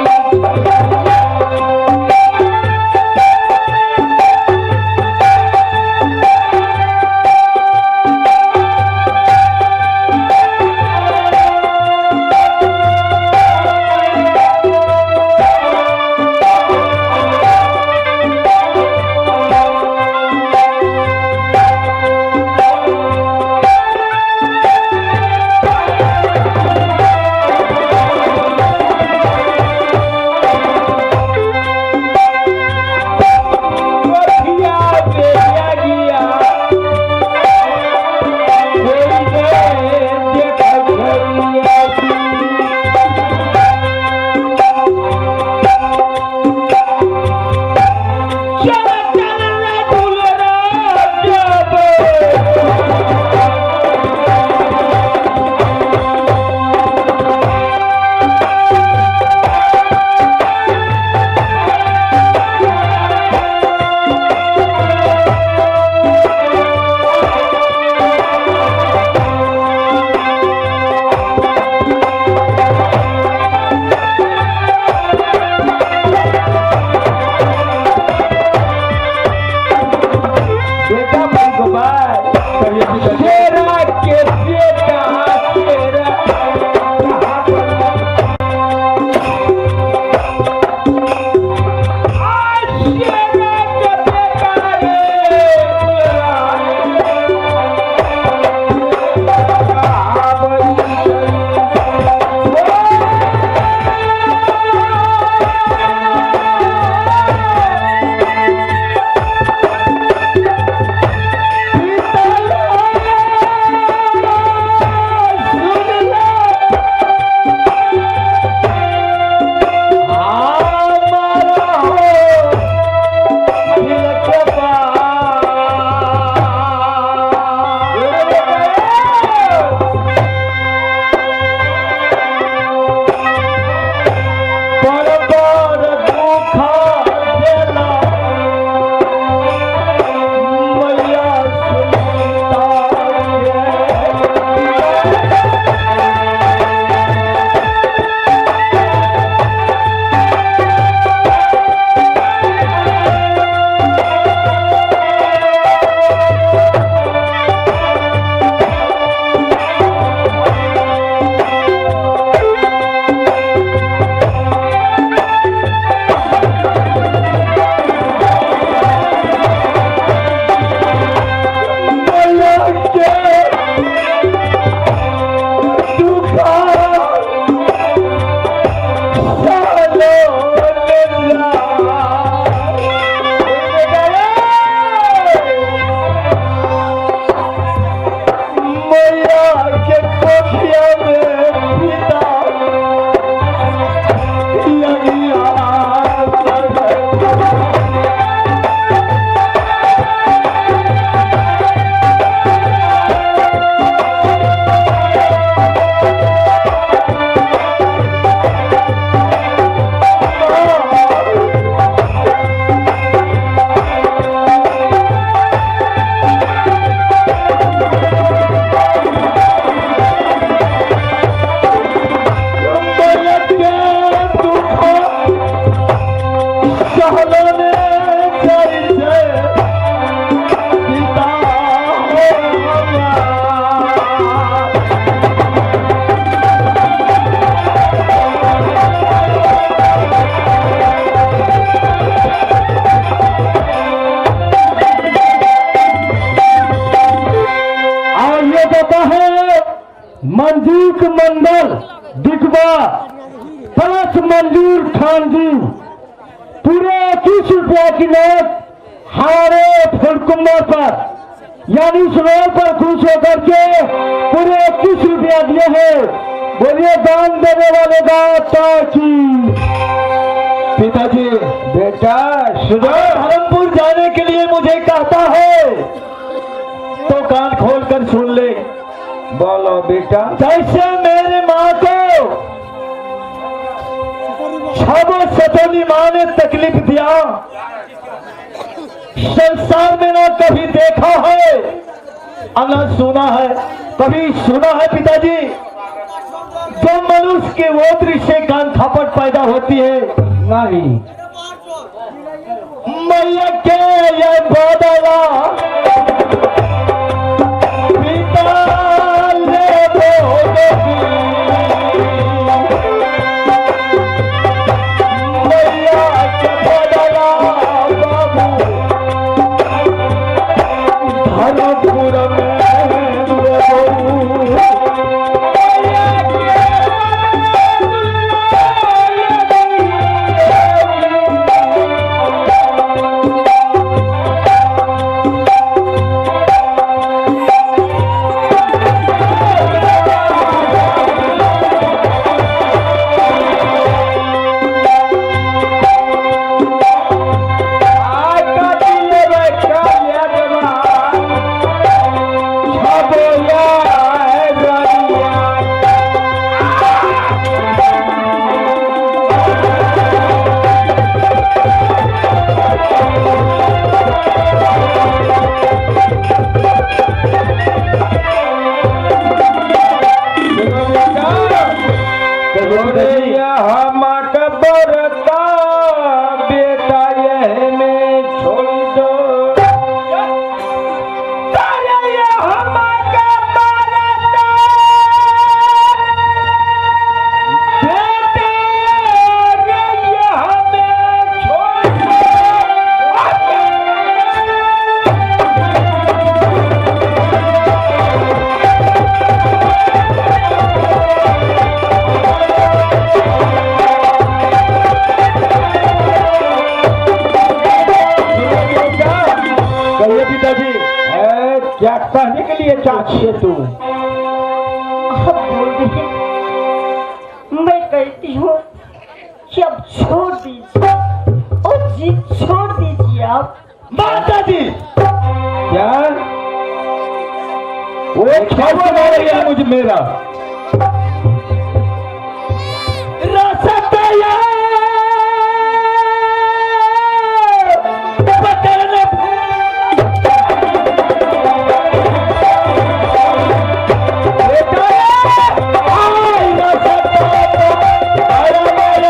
मंजूर खान जी पूरे 21 रुपया की नोट हमारे फुलकुमार पर यानी इस रोड पर खुश होकर के पूरे 21 रुपया दिए हैं। बोलिए दान देने वाले का की। पिताजी बेटा सुनो, धर्मपुर जाने के लिए मुझे कहता है तो कान खोल कर सुन ले। बोलो बेटा। जैसे मेरे माँ को छबो सतोनी माँ ने तकलीफ दिया, संसार में ना कभी देखा है और ना सुना है। कभी सुना है पिताजी जो मनुष्य के वो दृश्य कान खापट पैदा होती है? नहीं। मैया के ये बदला पिता ले बोलेगी, मैया के बदला बाबू धर्मपुर में हम कबरता बेटा यह में छोड़ दो। हम कबरता बेटा यह में छोड़ दो। कहिए पिताजी। क्या कहने के लिए चाहती है तू? आप बोल रहे मैं कहती हूँ कि अब छोड़ दीजिए और जीत छोड़ दीजिए आप। माता जी क्या वो कैसे मार गया मुझे मेरा रसतया पकड़ने बेटा आई रसतया अरे मेरे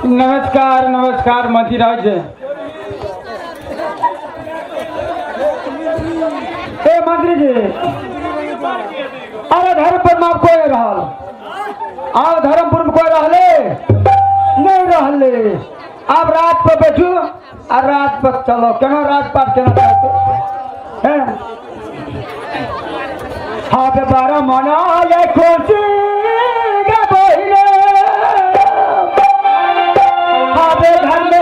नमस्कार नमस्कार मधिराज। ए मंत्री जी अरे धर्मपुर में कोई रहल आप धर्मपुर में कोई रहले नहीं रहले आप रात पर बैठू और रात पर चलो केना राजपाट केना करते हैं। हाँ पे 12 मना ये खुशी के बहिने हाँ पे घर में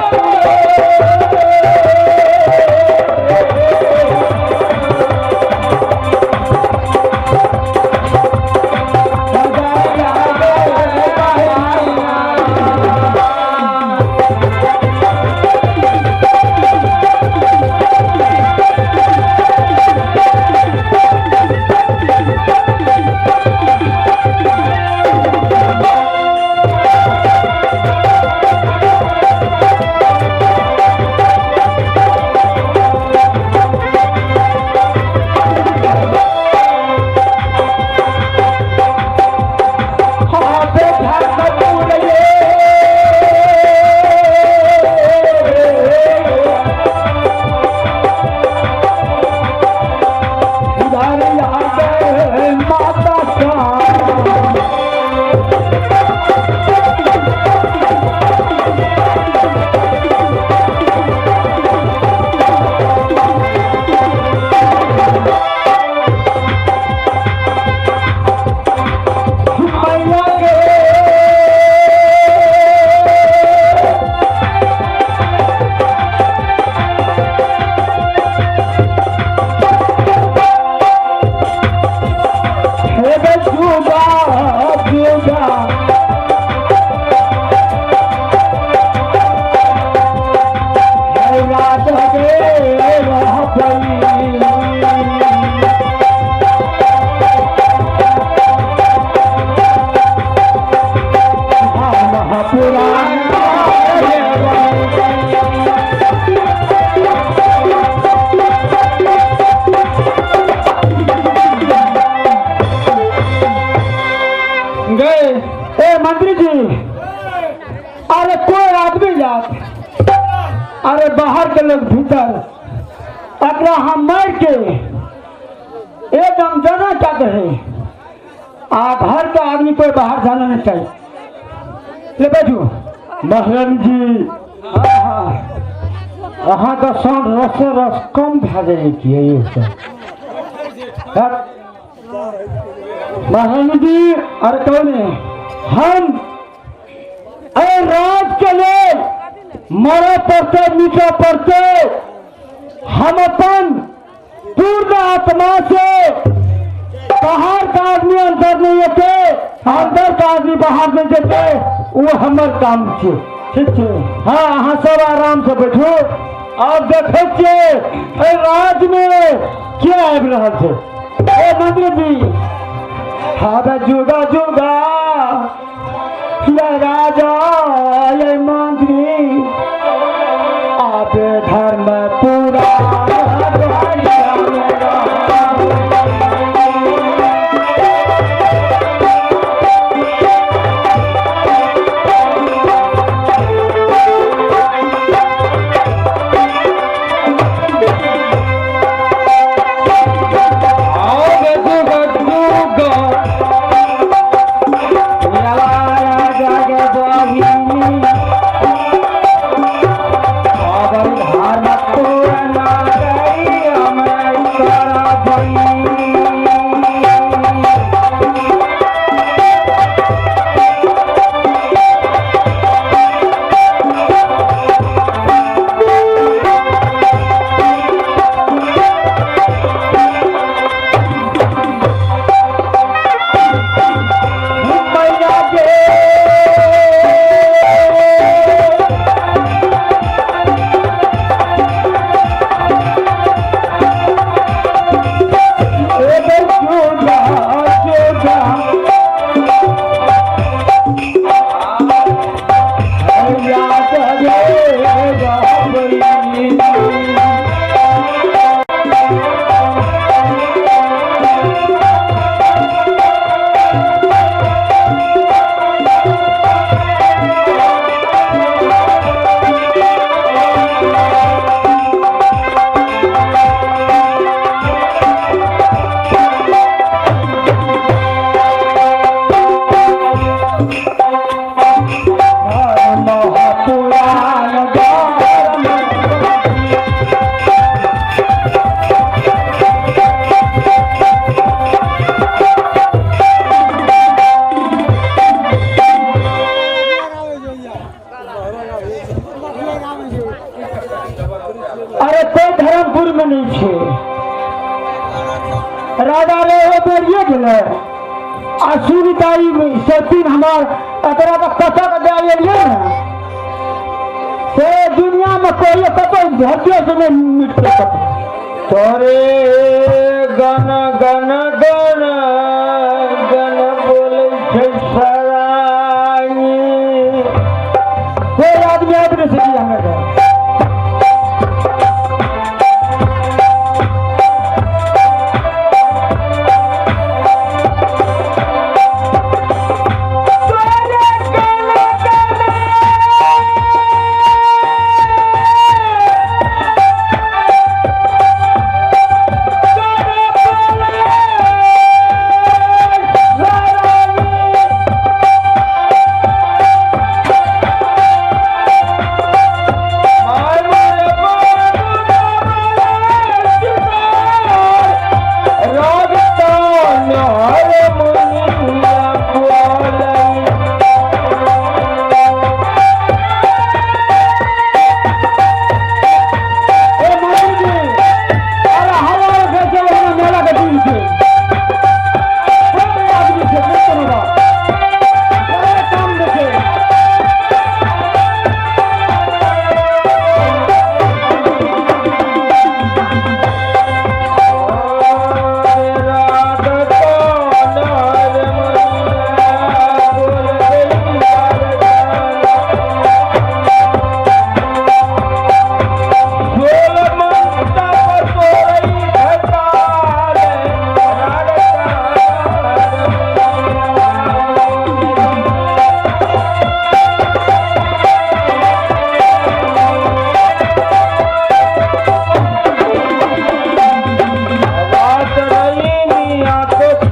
अरे बाहर के लोग भीतर, अगला हम मार के एकदम जाना चाहते हैं। घर का आदमी कोई बाहर जाना नहीं चाहिए। ले बैठो महारानी जी, अहाँ का साउंड रस रस कम भा जाए कि ये सब। महारानी जी, अरे कौन है? हम अरे राज के लिए मरा पड़ते नीचा पड़ते, हम अपन पूर्ण आत्मा से बाहर का आदमी अंदर नहीं आते, अंदर का आदमी बाहर नहीं जाते, वो हमार काम छे। ठीक है? हाँ, हाँ सब आराम से बैठो। अब देखे छे राज में क्या आबि रहल छे। ए मंत्री जी, हाँ जुगा जुगा ये राजा ये मंत्री आप धर्म पूरा अरे कोई धर्मपुर में नहीं छे। राजा रे बेरिए गेले आसुरिताई सतीन हमार अतरा का कथा का दे आइए ना से दुनिया में कोई कतो धरती से नहीं मिट सकता। तोरे गन गन गन गन बोले छे सराई, कोई आदमी अपने से किया हमें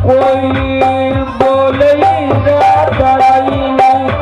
कोई बोले राई नहीं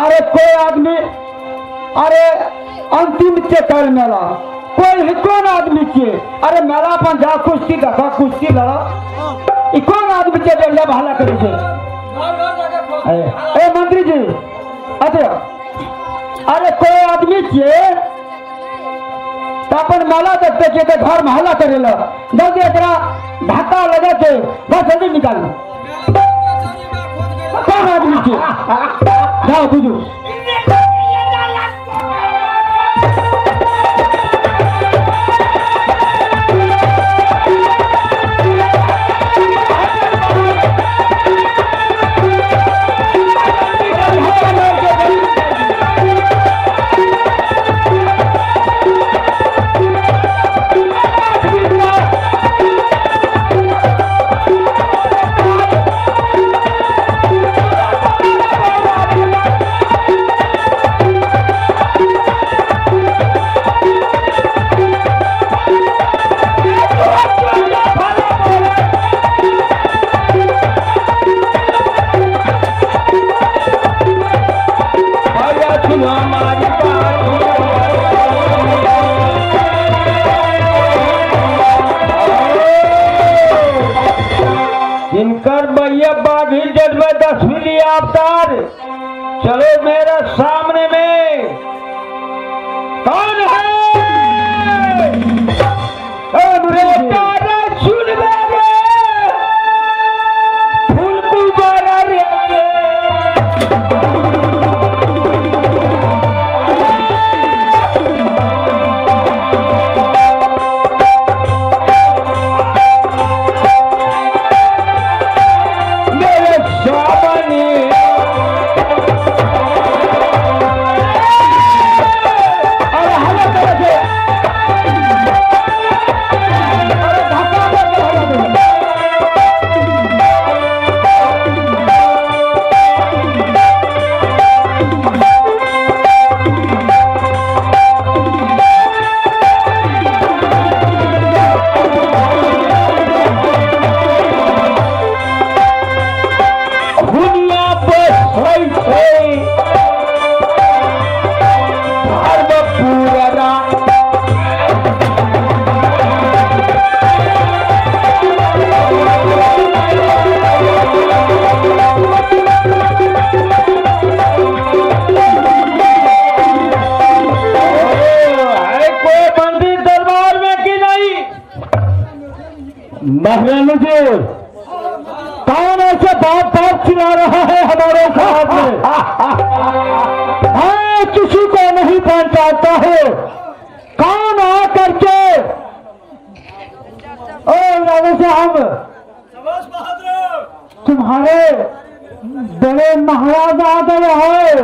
अरे कोई आदमी अरे अंतिम चक्कर मेला कोई कौन आदमी के अरे मेला अपन जा कुश्ती देखा कुश्ती लड़ा ई कौन आदमी के जल्दी भाला करे छे ए मंत्री जी अरे अरे कोई आदमी के अपन मेला देखते के तो घर में हल्ला करेला जल्दी एकरा धक्का लगा के बस जल्दी निकाल कौन आदमी के जाओ बुझो इनकर भैया बागी जज में 10वीं अवतार चलो मेरे सामने में कौन है? महारानी जी, कौन ऐसे बात बात चिल्ला रहा है हमारे साथ में? मैं किसी को नहीं पहचानता हूँ। कौन आ करके ओ राजा साहब, तुम्हारे बड़े महाराज आ गए हैं।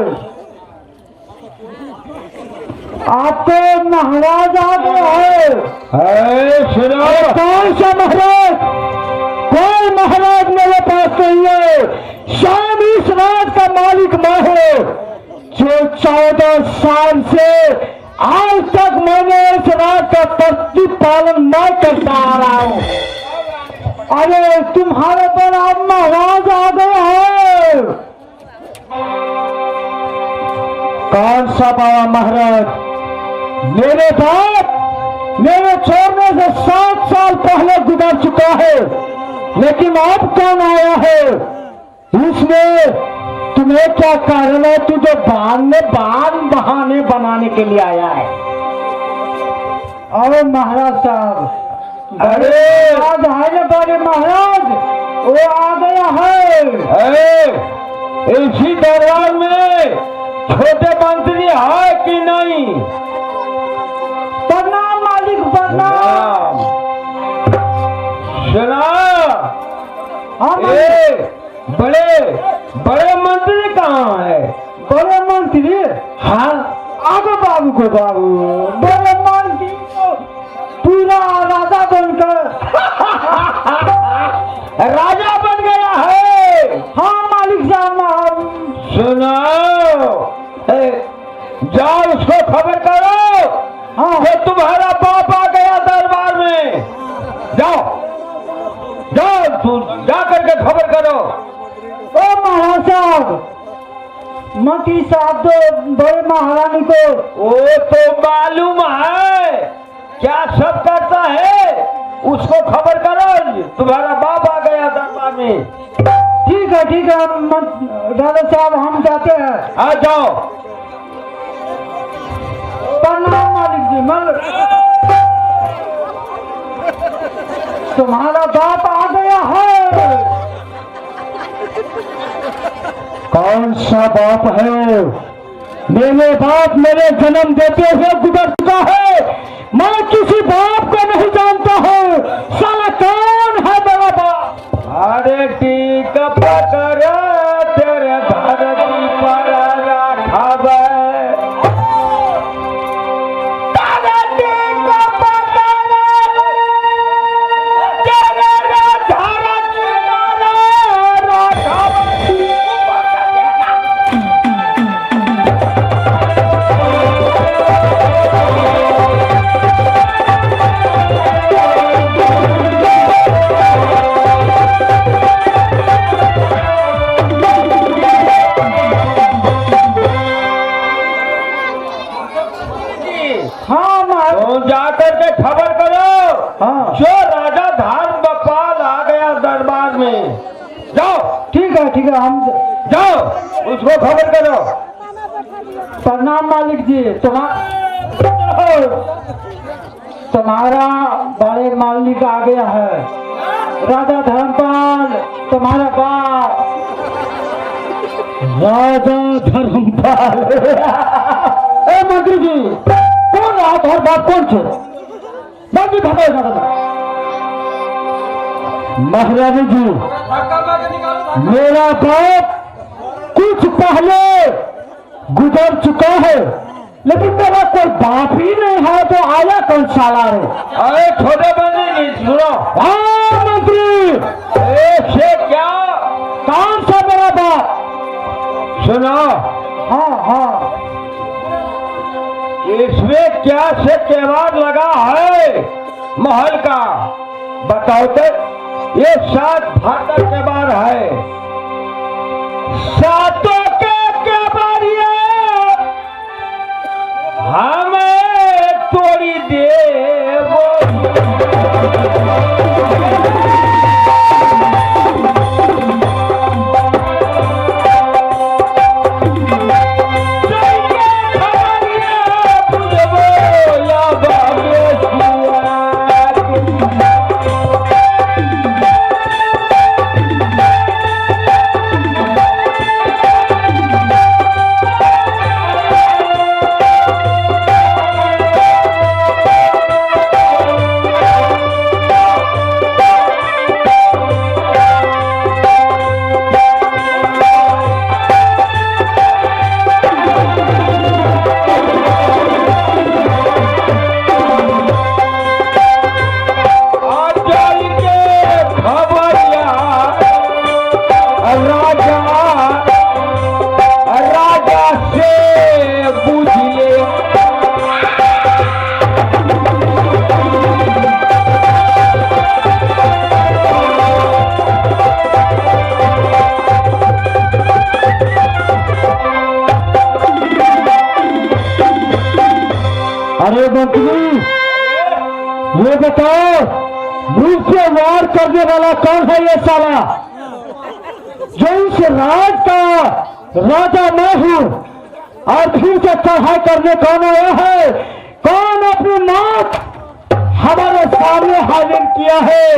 आपको महाराज आ गए हैं। सुनो, कौन सा महाराज? कोई महाराज मेरे पास नहीं है। शाम इस रात का मालिक मैं हूँ, जो 14 साल से आज तक मैंने इस रात का प्रतिपालन मैं करता आ रहा हूँ। अरे तुम्हारे पर अब महाराज आ गए हैं। कौन सा बाबा महाराज? मेरे बाप मेरे छोड़ने से 7 साल पहले गुजर चुका है, लेकिन अब कौन आया है? इसमें तुम्हें क्या कारण है? तू जो बान बहाने बनाने के लिए आया है। और महाराज साहब, अरे आज है ना बड़े महाराज, वो आ गया है। इसी दरबार में छोटे मंत्री है कि नहीं? प्रणाम मालिक, प्रणाम। सुना, बड़े मंत्री कहाँ है? बड़े मंत्री? हाँ, आगे बाबू को बाबू। बड़े मंत्री को पूरा राजा बनकर राजा बन गया है। हाँ मालिक साहब। सुनाओ, जाओ उसको खबर करो। हाँ, वो तुम्हारा बाप आ गया दरबार में। जाओ जाओ, तू जा करके खबर करो। ओ महाराज साहब, मंत्री साहब तो बड़े महारानी को वो तो मालूम है क्या सब करता है। उसको खबर करो, तुम्हारा बाप आ गया दरबार में। ठीक है राजा साहब, हम जाते हैं। आ जाओ। प्रणाम मालिक जी। तुम्हारा बाप आ गया है। कौन सा बाप है? मेरे बाप मेरे जन्म देते हुए गुजर चुका है। मैं किसी बाप को नहीं जानता हूँ। साला कौन है मेरा बाप? अरे ठीक पकड़, तेरे धरती पर रखा जाकर के खबर करो। हाँ, जो राजा धर्म बपाल आ गया दरबार में। जाओ। ठीक है हम जाओ, उसको खबर करो। प्रणाम मालिक जी। तुम्हारा बड़े मालिक आ गया है, राजा धर्मपाल, तुम्हारा बाप। राजा धर्मपाल? ए मंत्री जी, कौन रात और बाप कौन छे? महारानी जी, मेरा बाप कुछ पहले गुजर चुका है, लेकिन मेरा कोई बाप ही नहीं है, तो आया कौन साला रे? अरे छोटे मंत्री जी सुनो। हाँ मंत्री, से क्या? कौन सा मेरा बाप? सुनो। हाँ, इसमें क्या से केवाड़ लगा है महल का? बताओ तो। ये 7 भाटर केवाड़ है। 7 के केवाड़ हमें तोड़ी दे। मंत्री, ये बताओ मुझसे वार करने वाला कौन है? ये साला जो इस राज का राजा मैं हूँ और फिर से चढ़ाई करने कौन आया है? कौन अपनी मौत हमारे सामने हाजिर किया है?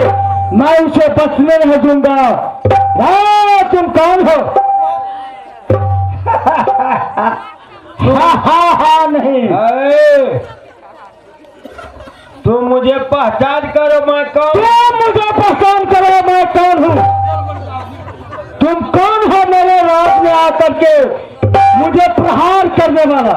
मैं उसे बचने नहीं दूंगा। तुम कौन हो? हाँ नहीं, तुम मुझे पहचान करो मैं कौन? तुम मुझे पहचान करो मैं कौन हूँ? तुम कौन हो मेरे राज में आकर के मुझे प्रहार करने वाला?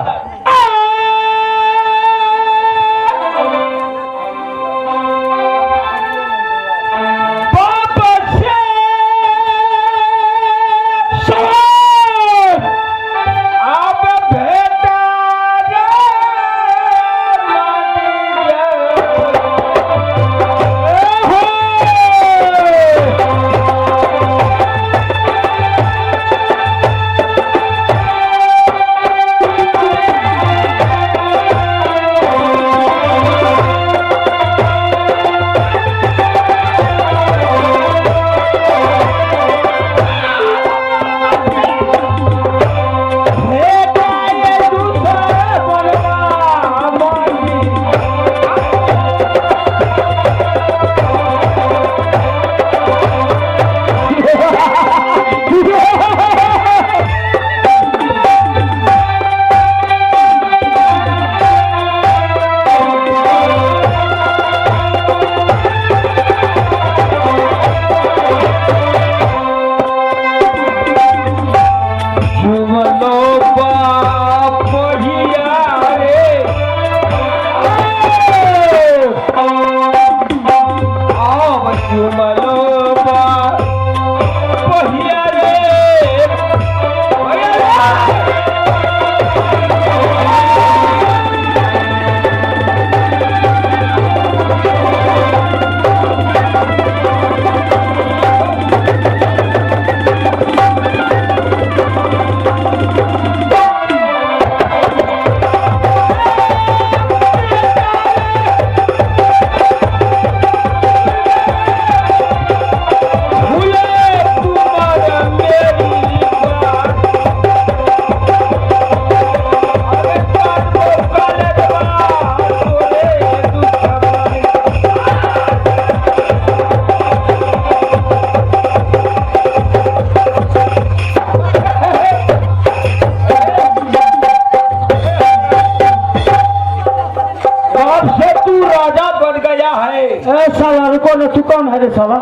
तू कौन है रे साला?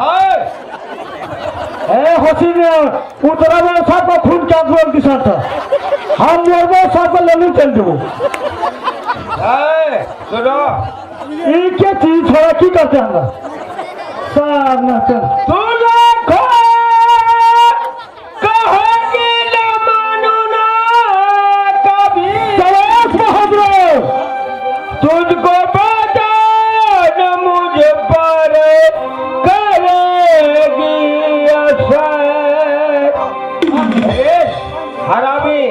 हसीन उतरा सब को खून क्या बोल की साथ हम मोरबो सब को लेने चल दो। क्या चीज थोड़ा की करते हैं सार ना चल तू तुझको पहचान मुझे पर करेगी असर। हरामी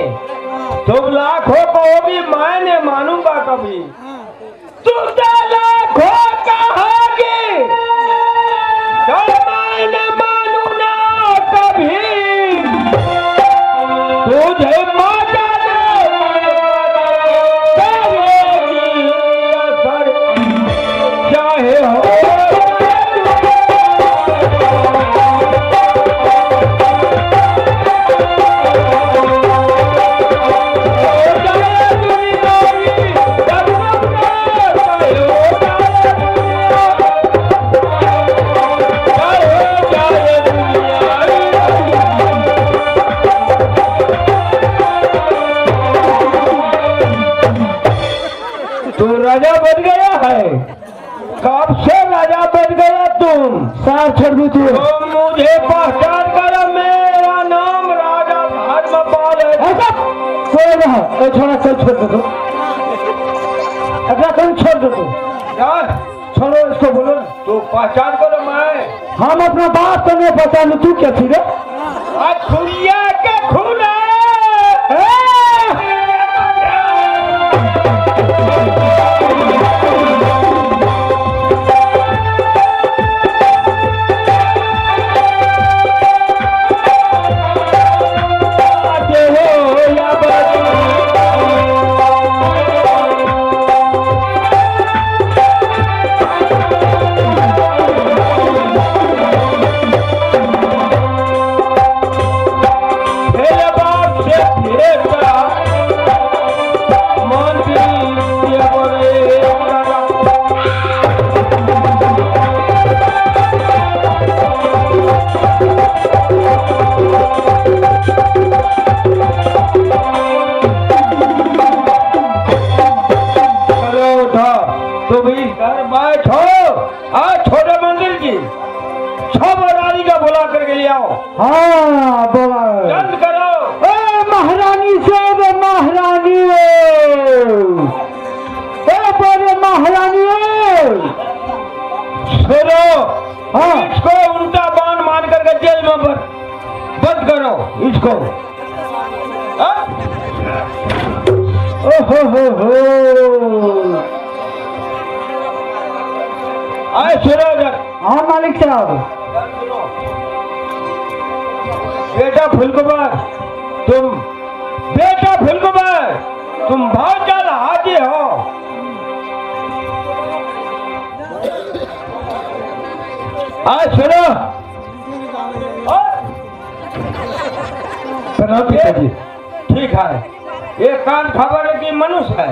तुम लाखों को भी मैं मानूंगा कभी। तुम लाखों कहोगे तो मैं मानू ना कभी। तुझे राजा बन गया है? कब से राजा बन गया तुम? सार छोड़ दो तू। मुझे पहचान कर, मेरा नाम राजा धर्मपाल है। कोई ना छोड़ा चल छोड़ दो तो कहीं छोड़ दो तो छोड़ो इसको बोलो ना। तू पहचान करो मैं। हम अपना बात तो नहीं पहचान। तू क्या थी रे? खुरिया के खून है। कर बैठो। आज छोटे मंदिर की 6 बरारी का बुला करके ले आओ। हाँ बोला जल्द करो। ए महारानी से महारानी बोले महारानी सुनो, हाँ। इसको उल्टा बाण मार करके जेल में बंद करो इसको। हाँ? हो आए सुनो जब। हाँ मालिक साहब। बेटा फुलकुमार तुम बहुत ज्यादा हाजी हो। आज सुनो, प्रणाम पिताजी। ठीक है, ये कान खबर है कि मनुष्य है।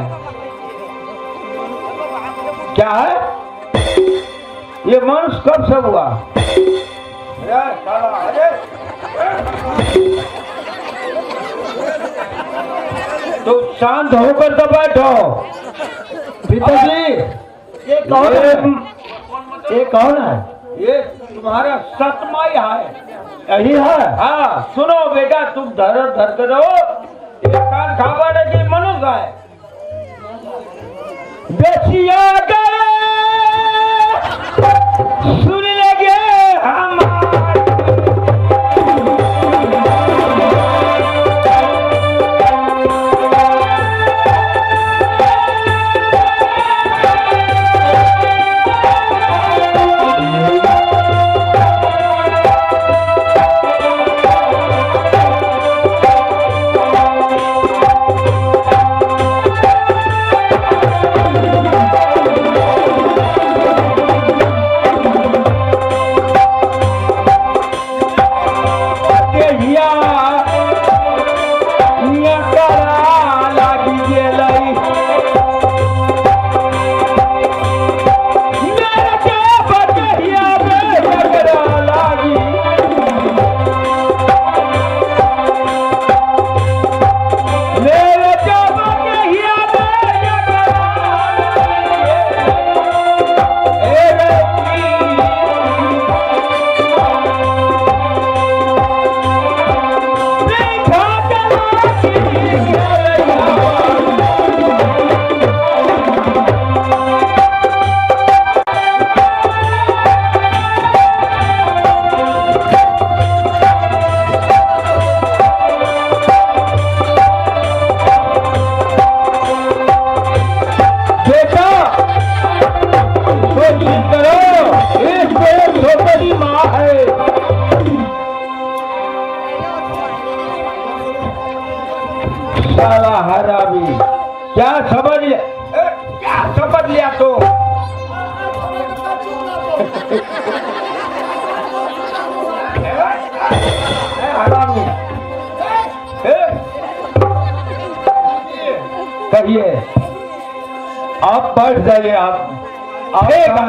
क्या है ये? मनुष्य कब से हुआ? तो शांत होकर तो बैठो। पिताजी ये कौन है? ये कौन है? ये तुम्हारा सतमाई है। यही है। हाँ सुनो बेटा, तुम धर करो। ये कान खबर है कि मनुष्य है। बेचिया गए सुन लगे साला हरामी। क्या समझ लिया? क्या समझ लिया तो? हरामी। कहिए। आप बैठ जाइए। आप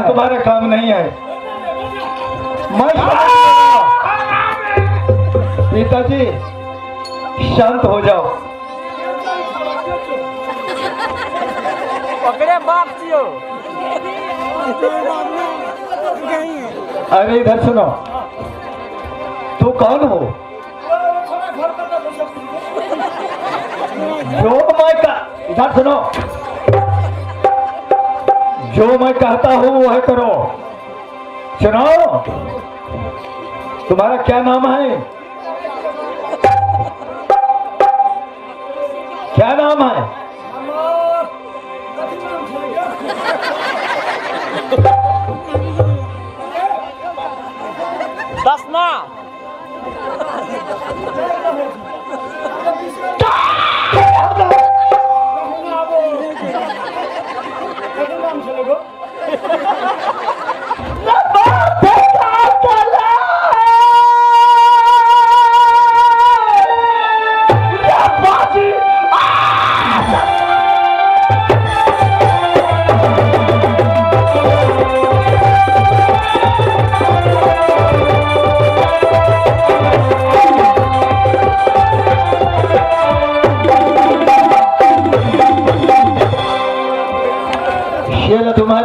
तुम्हारा काम नहीं है। मैं पिताजी शांत हो जाओ। पकड़े बाप जियो। अरे इधर सुनो, तू कौन हो? इधर सुनो, जो मैं कहता हूं वह करो। सुनो, तुम्हारा क्या नाम है? क्या नाम है? दसना।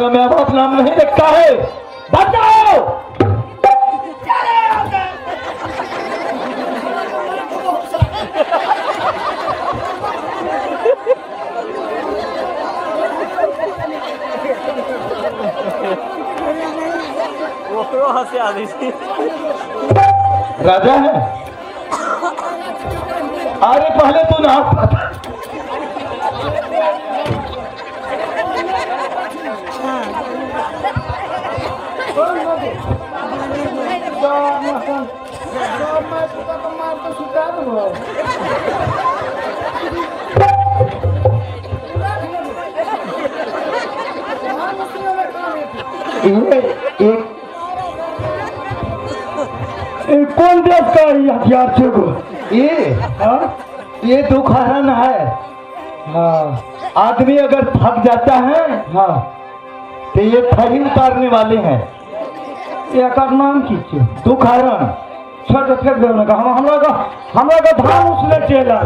तुम्हारा मैं बाप नाम नहीं रखता है। बताओ। वो हंसे आदि राजा है। अरे पहले तो ना कौन देश का ये हथियार छे गो? ये दुखहरण है। हाँ आदमी अगर थक जाता है हाँ तो ये थरी उतारने वाले हैं। एक नाम की छे? दुखहरण। छोड़ फेंक दो ना। हमरा का धान उसने चला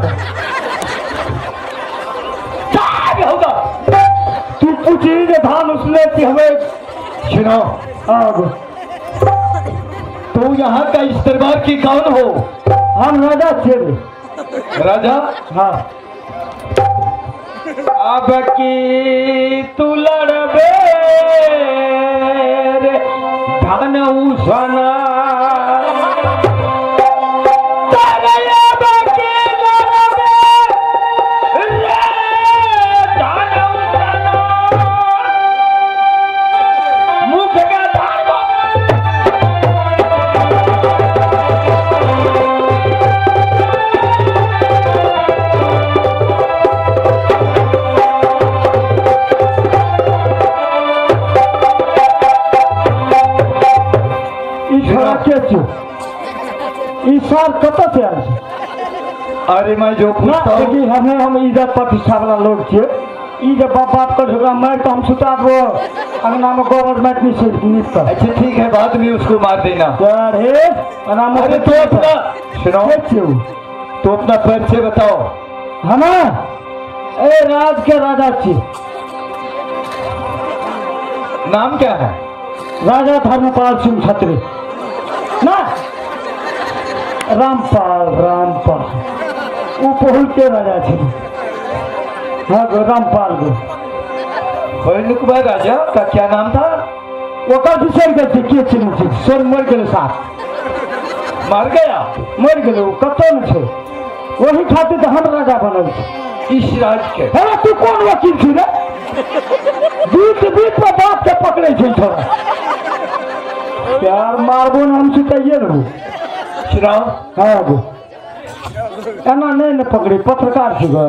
क्या होगा? तू पूछी जे धान उसने कि हमें सुनो, आगो तू यहाँ का इस दरबार की कौन हो? हम राजा छे। राजा। हाँ अब की तू लड़बे रे धन उसना ईश्वर कत से आयल छे? अरे मैं जो ना पूछता हूँ देखी हम इज्जत प्रतिष्ठा वाला लोग छे। ई जे बात कर झगड़ा मार तो हम सुताबो अंगना में गोबर मार निश्चित कर। अच्छा ठीक है, बाद में उसको मार देना। यार हे नाम अरे तो अपना सुनो, छे तो अपना परिचय बताओ। है ना? ए राज के राजा छे। नाम क्या है? राजा धर्मपाल सिंह छत्री ना? रामपाल वो पहुल के राजा छे। हाँ गो रामपाल गो। भैरनुकुमार राजा का क्या नाम था? ओकर विषय के के छे मुझे सोन मर गेल साथ मार गया? मर गेल कतो न छे। वही खातिर तो हम राजा बनल छे इस राज के। अरे तू कौन वकील छी रे? बीच में बात के पकड़े छे छोरा। प्यार मारबो न हम सुताइए रहू। श्राव हाँ गो एना नहीं न पकड़ी, पत्रकार छी गो।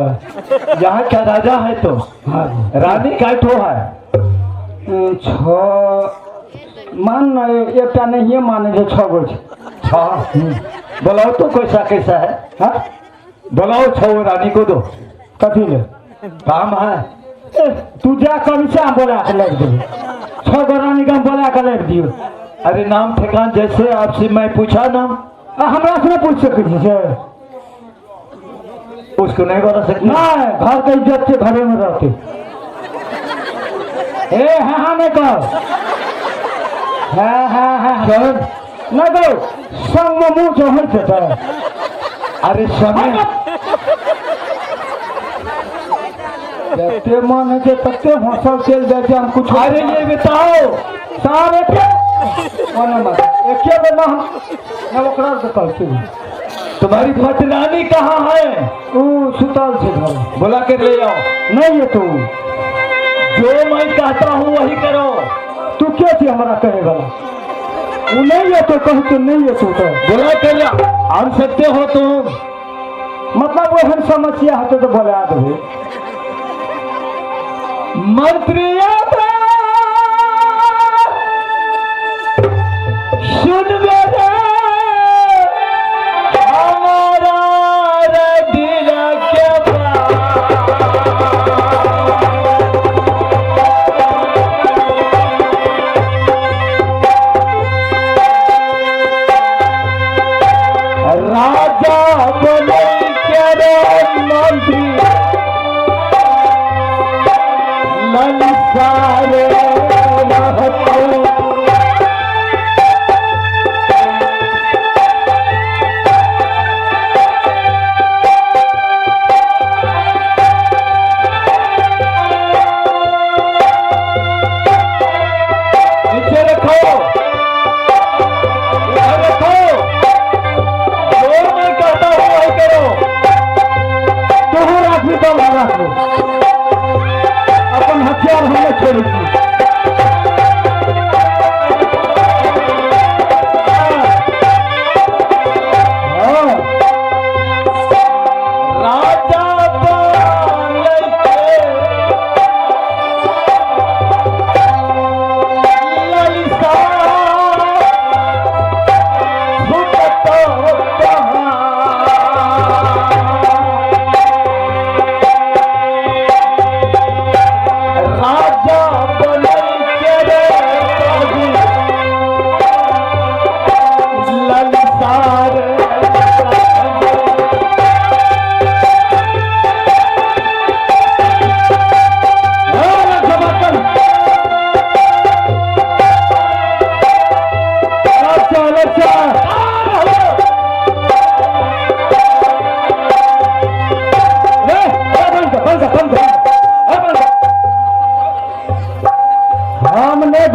यहाँ क्या राजा है तो? हाँ गो। रानी का ठो है? छ मान न एकटा नहीं माने जे 6 गो छे। बुलाओ तो कैसा कैसा है? हाँ बुलाओ 6 रानी को दो। कथी ले काम है। ए, तू जा कमिसा बोला के लग दे। 6 गो रानी का बोला के लग दियो। अरे नाम ठिकान जैसे आपसे मैं पूछा नाम, हमरा से नहीं पूछ सके छे। उसको नहीं बता सकते। ना घर का इज्जत से घरे में रहते। ए हाँ नहीं कहो। हाँ कौन? न गो संग में मुँह जो है। अरे समय जते मन है तते हौसल चल जाते हम कुछ। अरे ये बताओ सारे एक बेर हम ओकरा से कहते तुम्हारी पटरानी कहाँ है? तू सुतल छे घर। बुला कर ले आओ। नहीं है तू जो मैं कहता हूँ वही करो। तू क्या थी हमारा कहे वाला? वो नहीं है तो कह तो नहीं है तू तो बुला कर आन सकते हो तुम? मतलब वो समस्या है तो बोला दे मंत्री सुन मेरे हमारा दिल के राजा बोले के मंत्री ललिता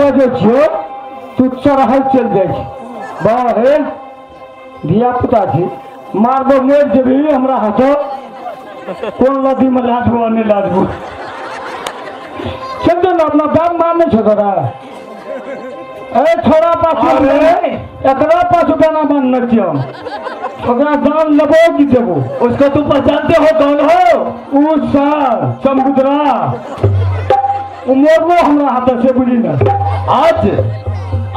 बजे छियो तू चढ़ाई चल जाइ बहन धिया पुता छी मारबो मेर जेबी हमरा हाथो कौन लदी में लाजबो नहीं लाजबो चल दो ना अपना दाम मारने छोड़ा ए छोड़ा पाछू एकरा पाछू गाना मान नचियो ओकरा दाम लेबो कि देबो उसको तुम पहचानते हो कौन हो? उ सर समुद्रा उमरलो हमरा हाथ से बुझी ना आज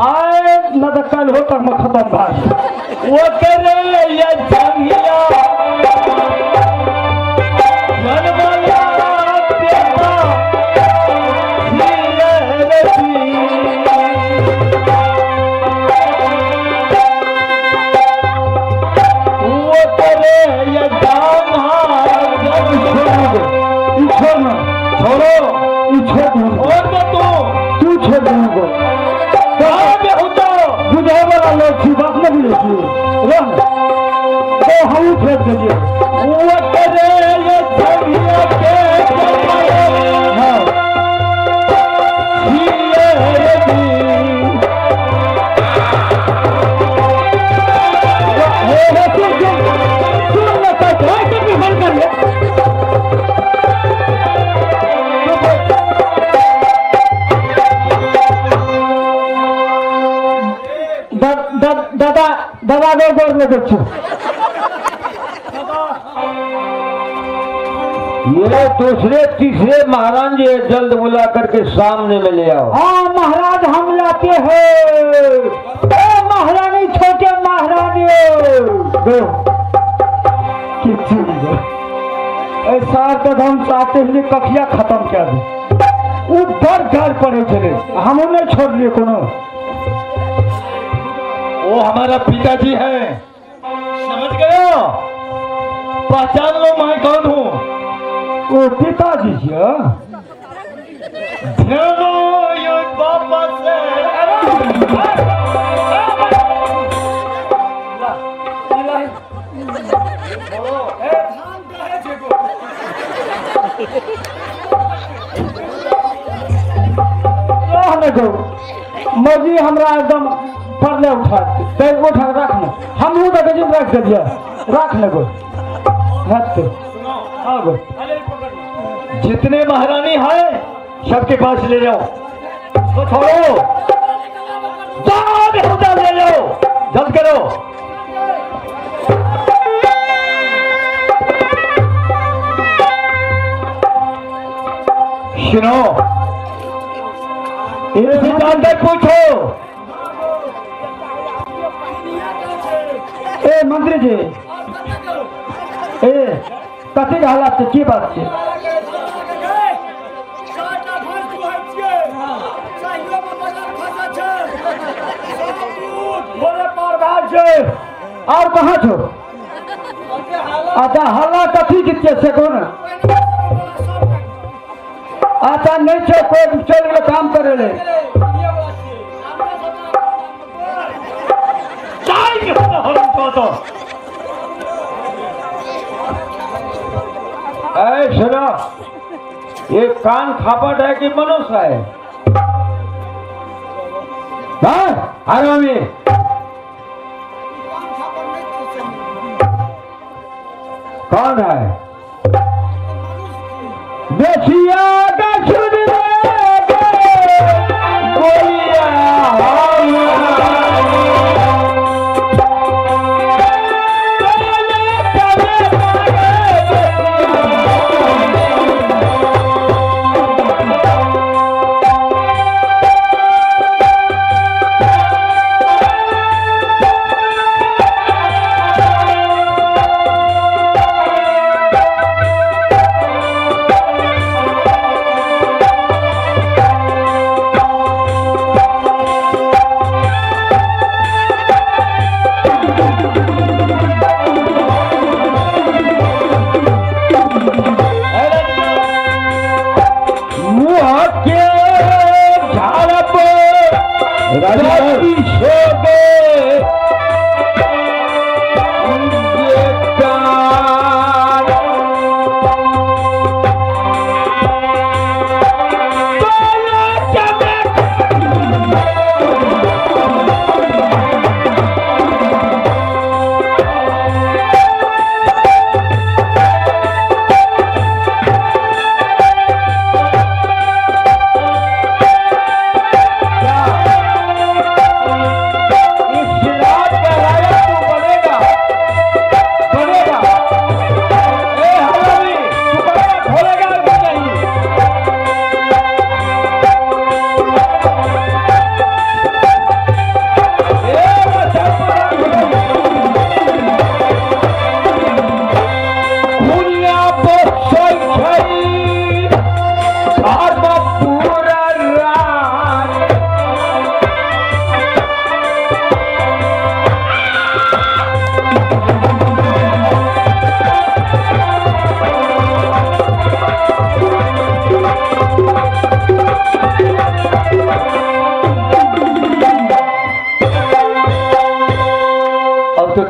आए न तो कल हो तक में खत्म भाई वो करे ये जंगिया मनमाला प्यारा धीरे रही वो करे ये दामा जब छोड़ना छोड़ो ई छोड़ दूंगा और तो तू छोड़ दूंगा कहाँ पे हो तो बुझाए वाला लोग छी बात नहीं बुझे छी रह तो हम फेंक दीजिए वो करे ये जंगिया के हाँ धीरे रही सुन ना तो ऐसे भी बंद कर ले दादा दादा को गोर में देखो ये दूसरे तीसरे महाराज जी जल्द बुला करके सामने में ले आओ। हाँ महाराज हम लाते हैं महारानी छोटे महारानी ऐसा कदम चाहते हुए कखिया खत्म कर दी ऊपर घर पड़े चले हम नहीं छोड़ लिए कोनो वो हमारा पिताजी है, समझ गए हो? पहचान लो मैं कौन हूँ। वो पिताजी जी ध्यानो ये बाबा से मर्जी हमरा एकदम पड़ले उठा पैर उठा रखना हम तो गजब रख दिया रख ले गो गो जितने महारानी हैं सबके पास ले जाओ, उसको छोड़ो, जाओ बेहुदा ले जाओ, जल्द करो। सुनो, इनसे जानकर पूछो। ए मंत्री जी ए कथी हालात छै की बात छै और कहाँ छो अच्छा हल्ला कथी की से कौन अच्छा नहीं छो कोई चल गए काम करे ले सुनो, ये कान खापट है कि मनुष्य है? हरामी कौन है? देखिया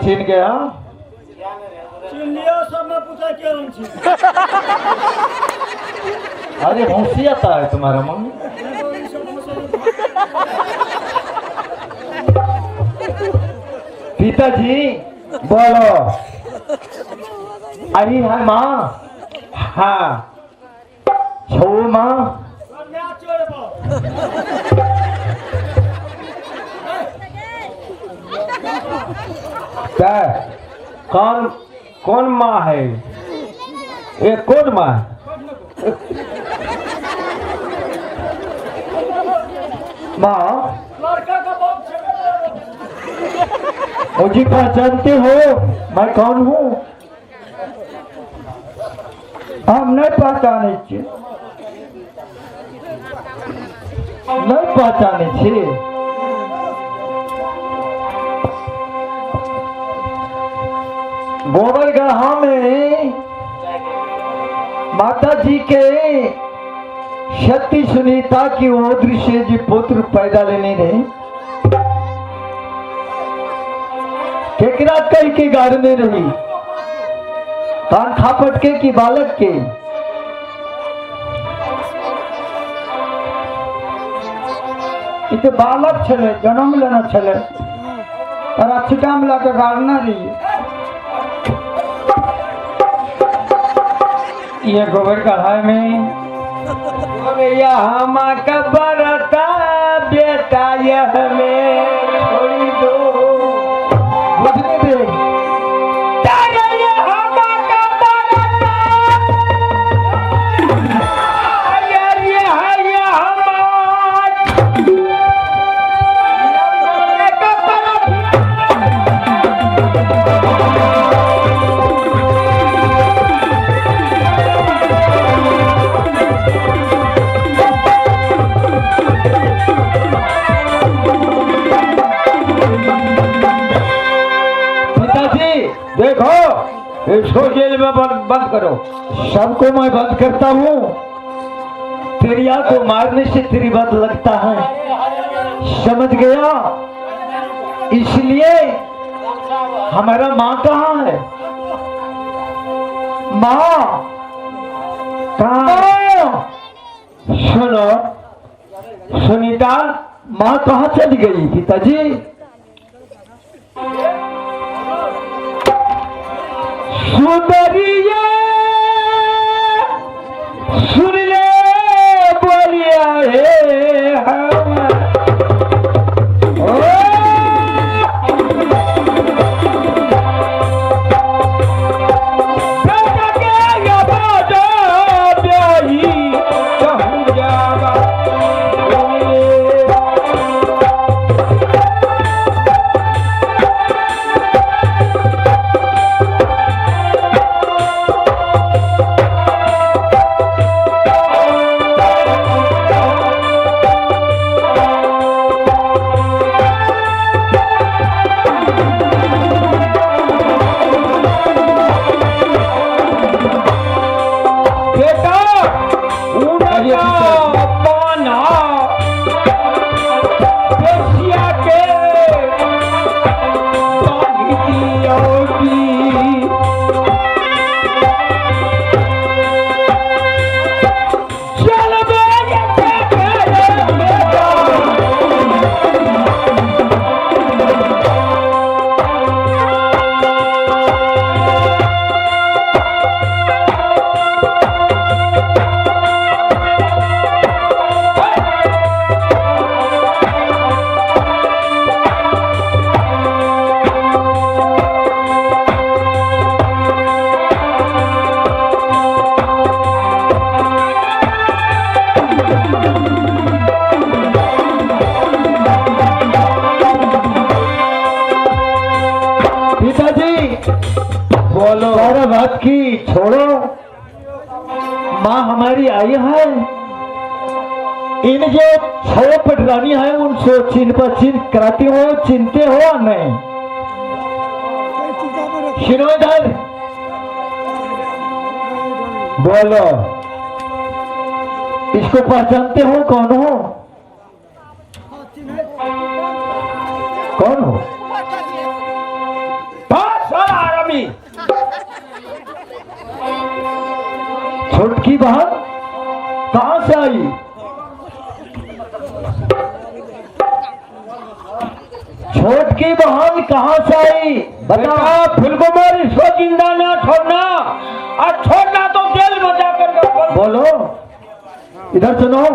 छीन गया। अरे हंसी आता है तुम्हारा मन। पिताजी बोलो। अरे है माँ। हाँ छो माँ। क्या कौन कौन माँ है ये? कौन माँ है? माँ मुझे पहचानते हो मैं कौन हूँ? हम नहीं पहचाने छे। नहीं पहचाने छे। गोबरगढ़ा में माता जी के सती सुनीता की ओद्र से जी पुत्र पैदा लेने रहे। केकरा कह के गाड़ में रही कान खा पटके की बालक के। इसे बालक छले जन्म लेना छले और अच्छी मिला के गाड़ना रही। ये गोबर कढ़ाई में यहाँ माँ का बरता बेटा यह में छोड़ी दो। बुझने दे। देखो इसको जेल में बंद करो। सबको मैं बंद करता हूँ। तेरिया को मारने से तेरी बात लगता है, समझ गया? इसलिए हमारा माँ कहाँ है? माँ कहाँ? सुनो सुनीता, माँ कहाँ चली गई पिताजी? सुंदरिया सुन ले बोलिया है हम। बोलो। सारा बात की छोड़ो। माँ हमारी आई है, इन जो 6 पटरानी है उनसे चिन्ह पर चिन्ह कराती हो, चिनते हो या नहीं? सुनो इधर, बोलो। इसको पहचानते हो? कौन हो? कौन हो? छोटकी बहन कहाँ से आई? छोटकी बहन कहाँ से आई बता। बेटा फुलकुमार इसको जिंदा ना छोड़ना, और छोड़ना तो जेल में जाकर बोलो, इधर सुनो।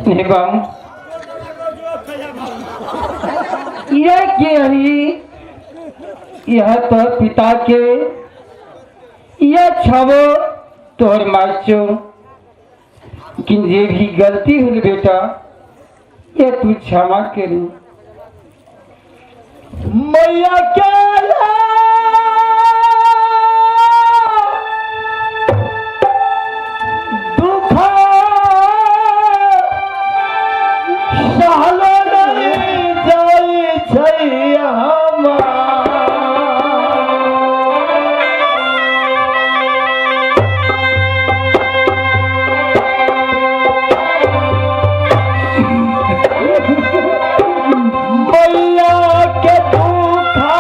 निगम यह के हरी, यह तो पिता के, यह छवो तोहर माचो, लेकिन ये भी गलती हुई बेटा, ये तू क्षमा करी। मैया क्या दुख सहलो नहीं जाई छैया मैया के दुखा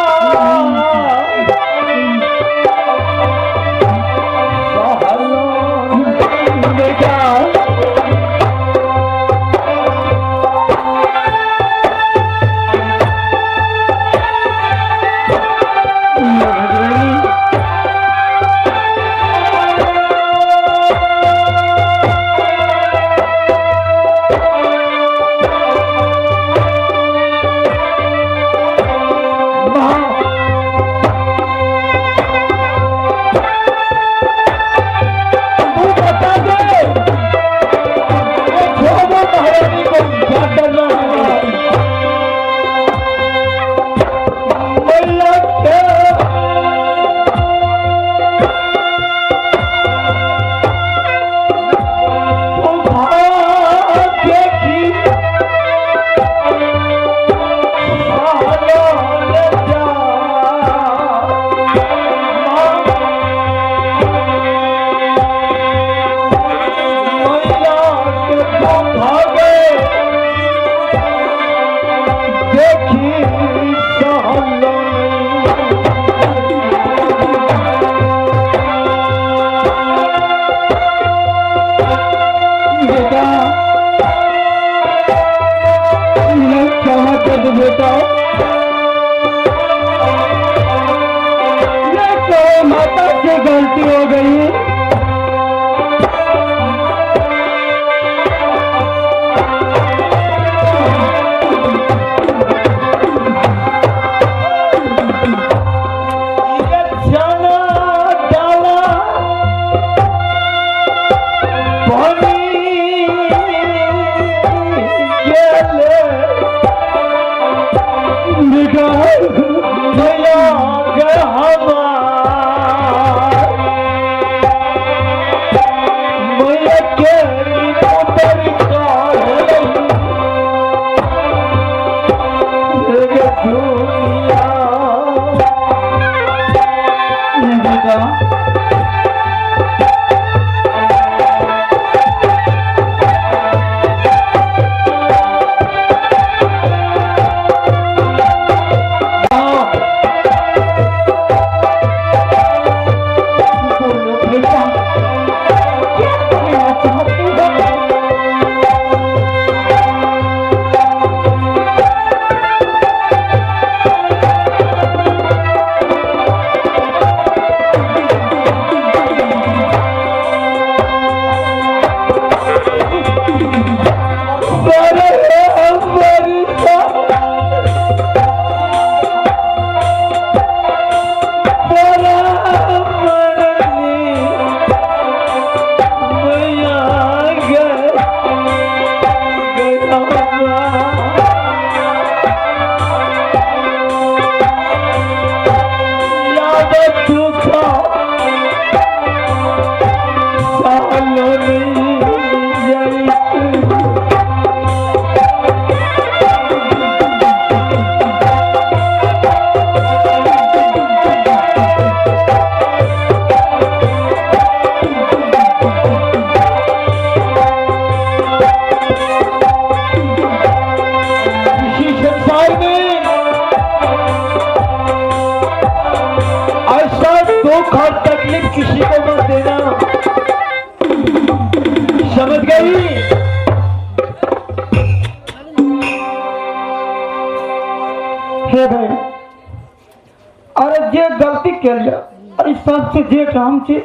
जे गलती के लिया अरे सबसे जेठ हमसे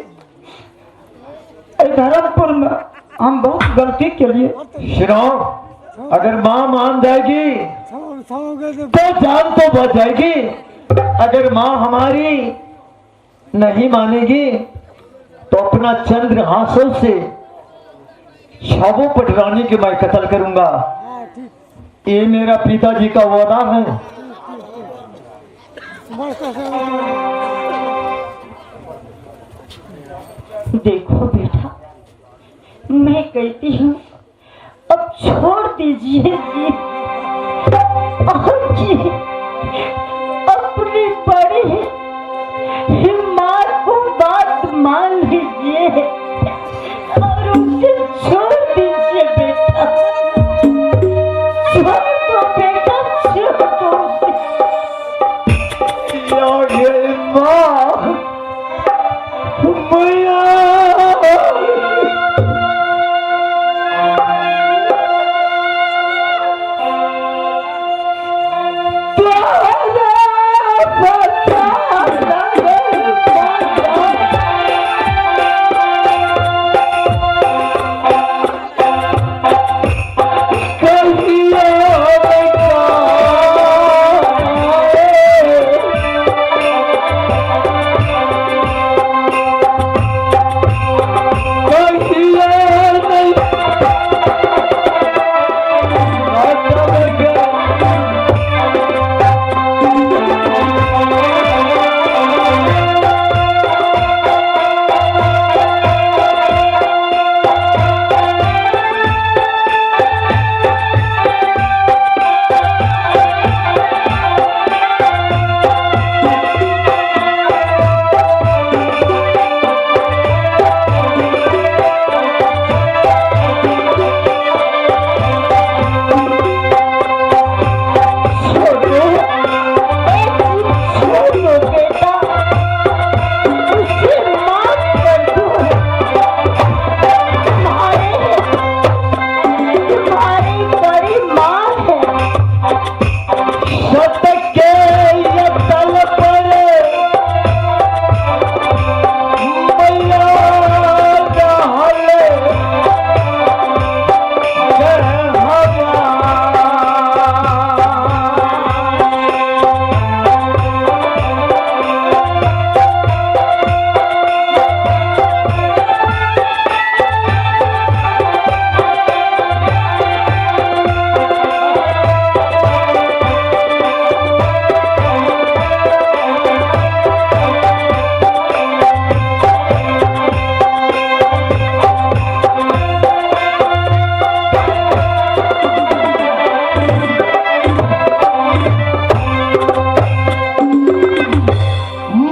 धर्मपुर में हम बहुत गलती के लिए सुनो, अगर माँ मान जाएगी तो जान तो बच जाएगी, अगर माँ हमारी नहीं मानेगी तो अपना चंद्र हाथों से शवों पर डराने के मैं कत्ल करूंगा। ये मेरा पिताजी का वादा है। देखो बेटा, मैं कहती हूँ अब छोड़ दीजिए जी, और जी अपनी बड़ी माँ को बात मान लीजिए और उसे छोड़ दीजिए बेटा। छोड़ दो बेटा, छोड़ दो उसे। ये माँ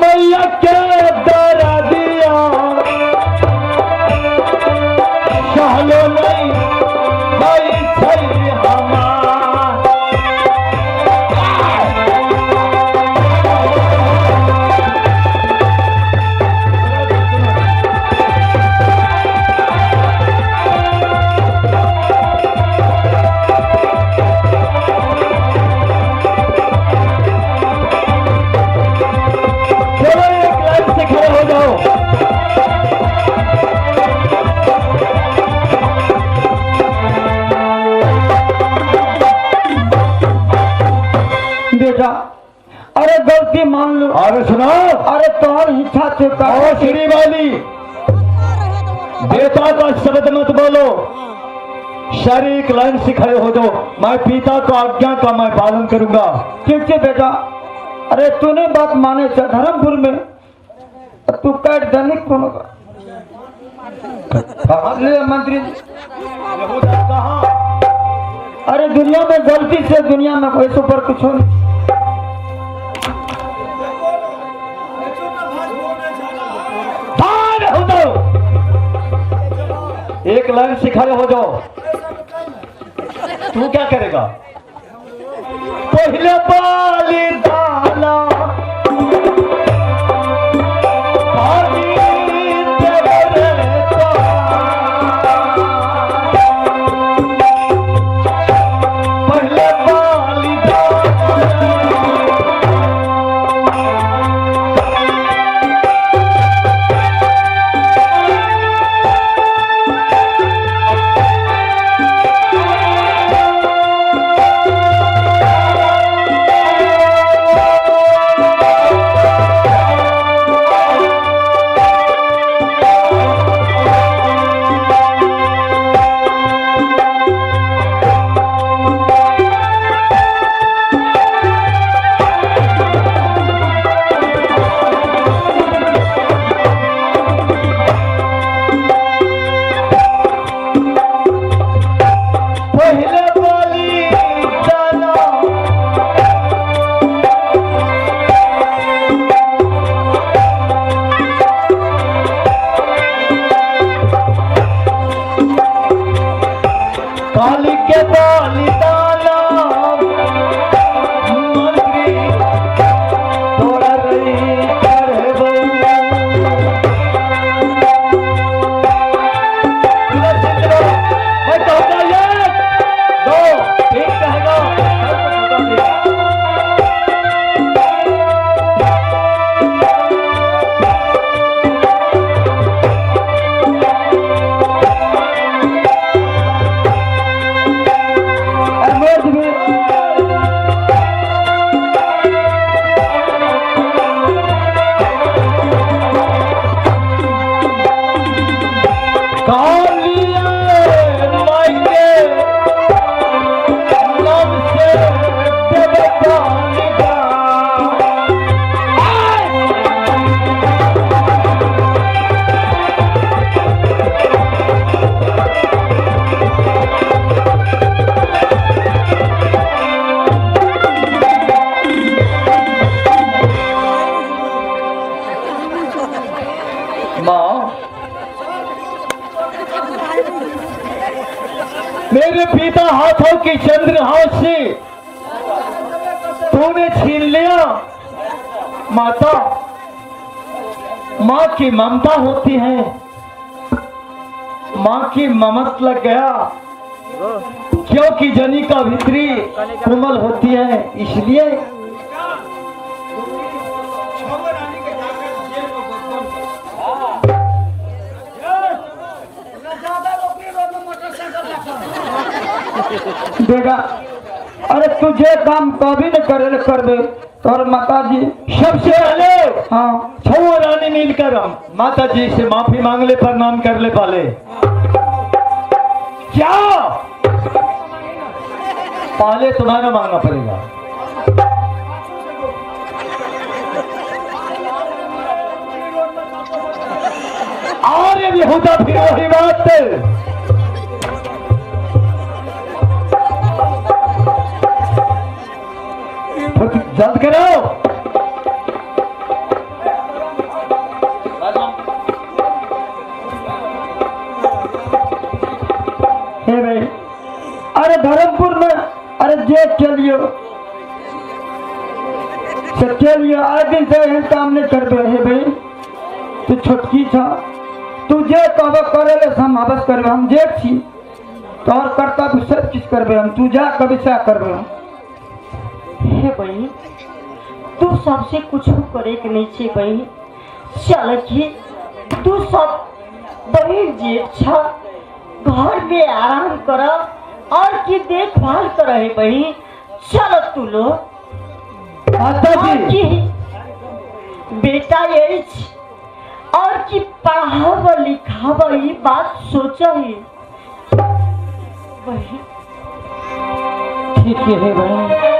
मैया अरे गलती मान लो। अरे सुनो, अरे तोहर इच्छा थे और श्री वाली बेटा का शब्द मत बोलो, शारीरिक लाइन से खड़े हो जाओ। मैं पिता को आज्ञा का मैं पालन करूंगा। ठीक है बेटा। अरे तूने बात माने था धर्मपुर में, तू कैट दैनिक कौन होगा मंत्री कहाँ? अरे दुनिया में गलती से दुनिया में कोई सुपर कुछ हो नहीं। हो जाओ, एक लाइन से खड़े हो जाओ। तू क्या करेगा? पहले पाली दाना पानी तेरे का, पहले पाली दाना काली के बलिदाना मंत्री तोड़ा रही करे बउआ। मैं कहूँगा एक, दो, ठीक कहेगा। मेरे पिता हाथों की चंद्रहास से तूने छीन लिया। माता, माँ की ममता होती है, माँ की ममत लग गया, क्योंकि जनी का भित्री कोमल होती है, इसलिए बेटा, अरे तुझे काम कभी न करे करबे और माता जी सबसे पहले हाँ छो रानी मिलकर हम माता जी से माफी मांग ले, प्रणाम कर ले पाले। क्या पहले तुम्हारा मांगना पड़ेगा। और ये भी होता फिर वही बात। जल्द करो। हे भाई, अरे धर्मपुर में अरे जेठ चलियो चलियो आज दिन से यही काम नहीं कर दे। हे भाई, तू छोटकी था, तू जे कब करे हम वापस करबे, हम जेठ छी तो और करता सब चीज करबे हम, तू जा कभी से करबे हम। हे बहन, तू सबसे कुछ करे के नहीं छे बहन। चल की तू सब बहन जेठ छा, घर में आराम कर और की देखभाल कर है बहन। चल तू लोग माता जी बेटा यही और की पढ़ाव लिखाव ये बात सोचा ही बहन। ठीक है बहन,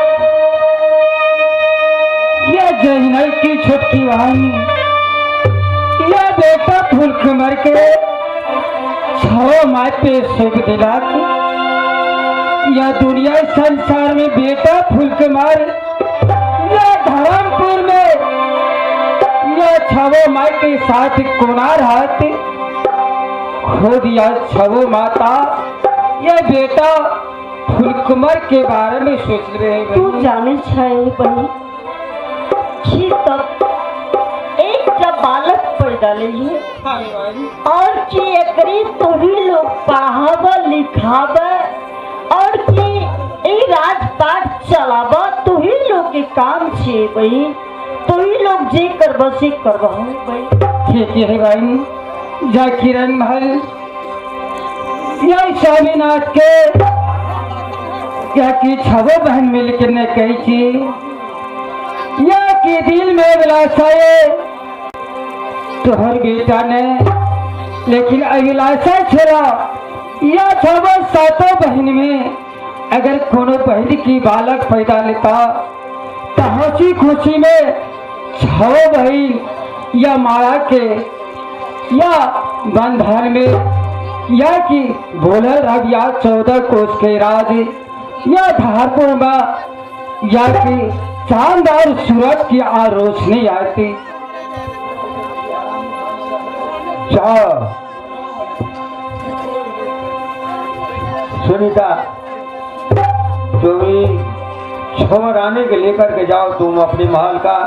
ये जैनल की छोटकी बहन, यह बेटा फूल कमर के छो माँ पे सुख दिला के, यह दुनिया संसार में बेटा फूल कमर, यह धर्मपुर में यह छवो माँ के साथ कोनार हाथ खुद यह छवो माता, यह बेटा फूल कमर के बारे में सोच रहे हैं। तू जाने छे बहन कि तब एक जब बालक पैदा लिए और कि एकरी तोही लोग पढ़ाव लिखाव और कि ई राजपाट चलाव, तोही लोग के काम छे भाई। तोही लोग जे करब से करब भाई। ठीक है भाई। जय किरण महल, यह स्वामीनाथ के क्या की छवो बहन मिलकर ने कही थी, यह के दिल में अभिलाषा तोहर बेटा ने, लेकिन अभिलाषा छोड़ा यह छवो सातों बहन में अगर कोनो बहन की बालक पैदा लेता तो हंसी खुशी में छो बहन या माया के या बंधन में या कि भोलर रब या 14 कोष के राज या धारपुर में या कि चांद और सूरज की रोशनी आती। सुनीता, तुम्हें छोड़ आने के लेकर के जाओ तुम अपने महल का।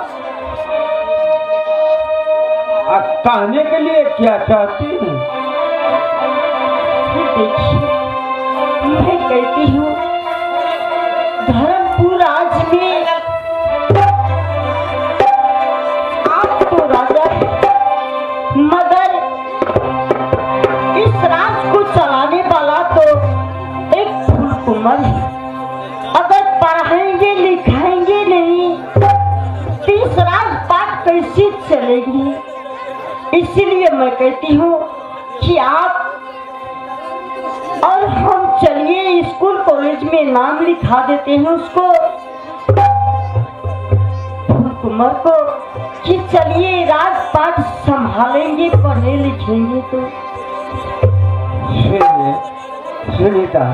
कहने के लिए क्या चाहती हूँ? देखिए, मैं कहती हूँ धर्मपुर राज में आप तो राजा है, मगर इस राज को चलाने वाला तो एक फूल कुमार है। अगर पढ़ाएंगे लिखाएंगे नहीं तो इस राजपाट कैसे चलेगी? इसीलिए मैं कहती हूँ कि आप और हम चलिए स्कूल कॉलेज में नाम लिखा देते हैं उसको, कुमार को, कि चलिए राजपाट संभालेंगे, पढ़े लिखेंगे तो। सुनीता,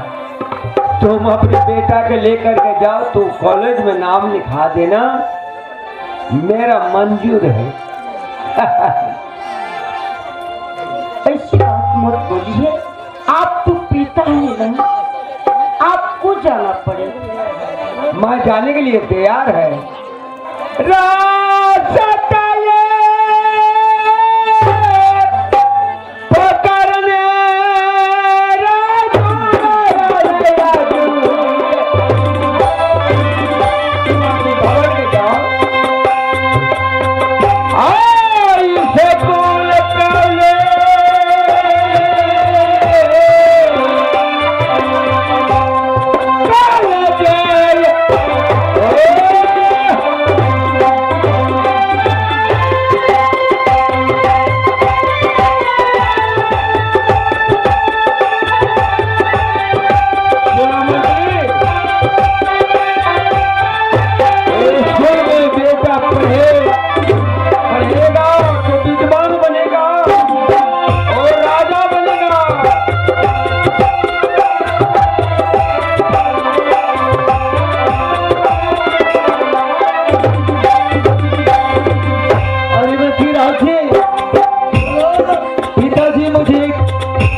तुम अपने बेटा के लेकर के जाओ, तो कॉलेज में नाम लिखा देना, मेरा मंजूर है। ऐसी बात मत बोलिए, आप तो पिता है ना, आपको जाना पड़ेगा। मैं जाने के लिए तैयार है। पकड़ने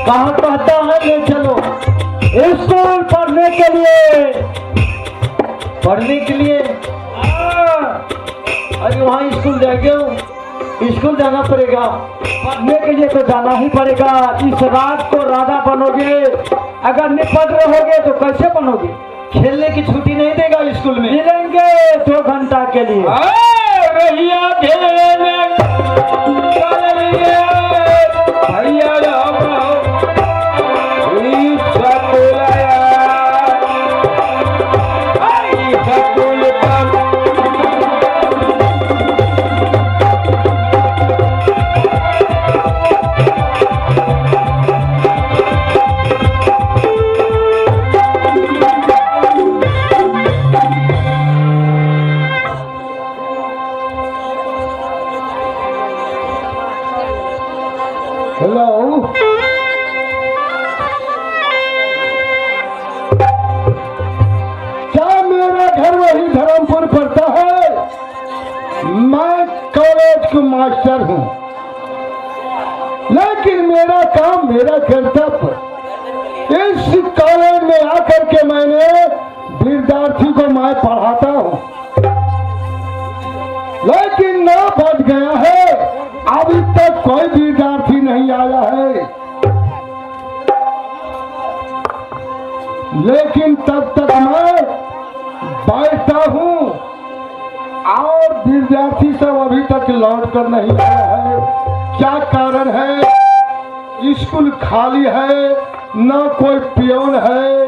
कहाँ कहता है ले चलो स्कूल पढ़ने के लिए, पढ़ने के लिए। अरे वहाँ स्कूल जाएंगे, स्कूल जाना पड़ेगा, पढ़ने के लिए तो जाना ही पड़ेगा। इस रात को राजा बनोगे, अगर नहीं पढ़ रहोगे तो कैसे बनोगे? खेलने की छुट्टी नहीं देगा स्कूल में, मिलेंगे 2 घंटा के लिए। हेलो, क्या मेरा घर वही धर्मपुर पड़ता है? मैं कॉलेज का मास्टर हूँ, लेकिन मेरा काम, मेरा कर्तव्य इस कॉलेज में आकर के मैंने विद्यार्थी को मैं पढ़ाता हूँ, लेकिन ना बढ़ गया है, अभी तक कोई विद्यार्थी नहीं आया है। लेकिन तब तक मैं बैठता हूँ और विद्यार्थी सब अभी तक लौट कर नहीं आया है। क्या कारण है? स्कूल खाली है, न कोई पियोन है।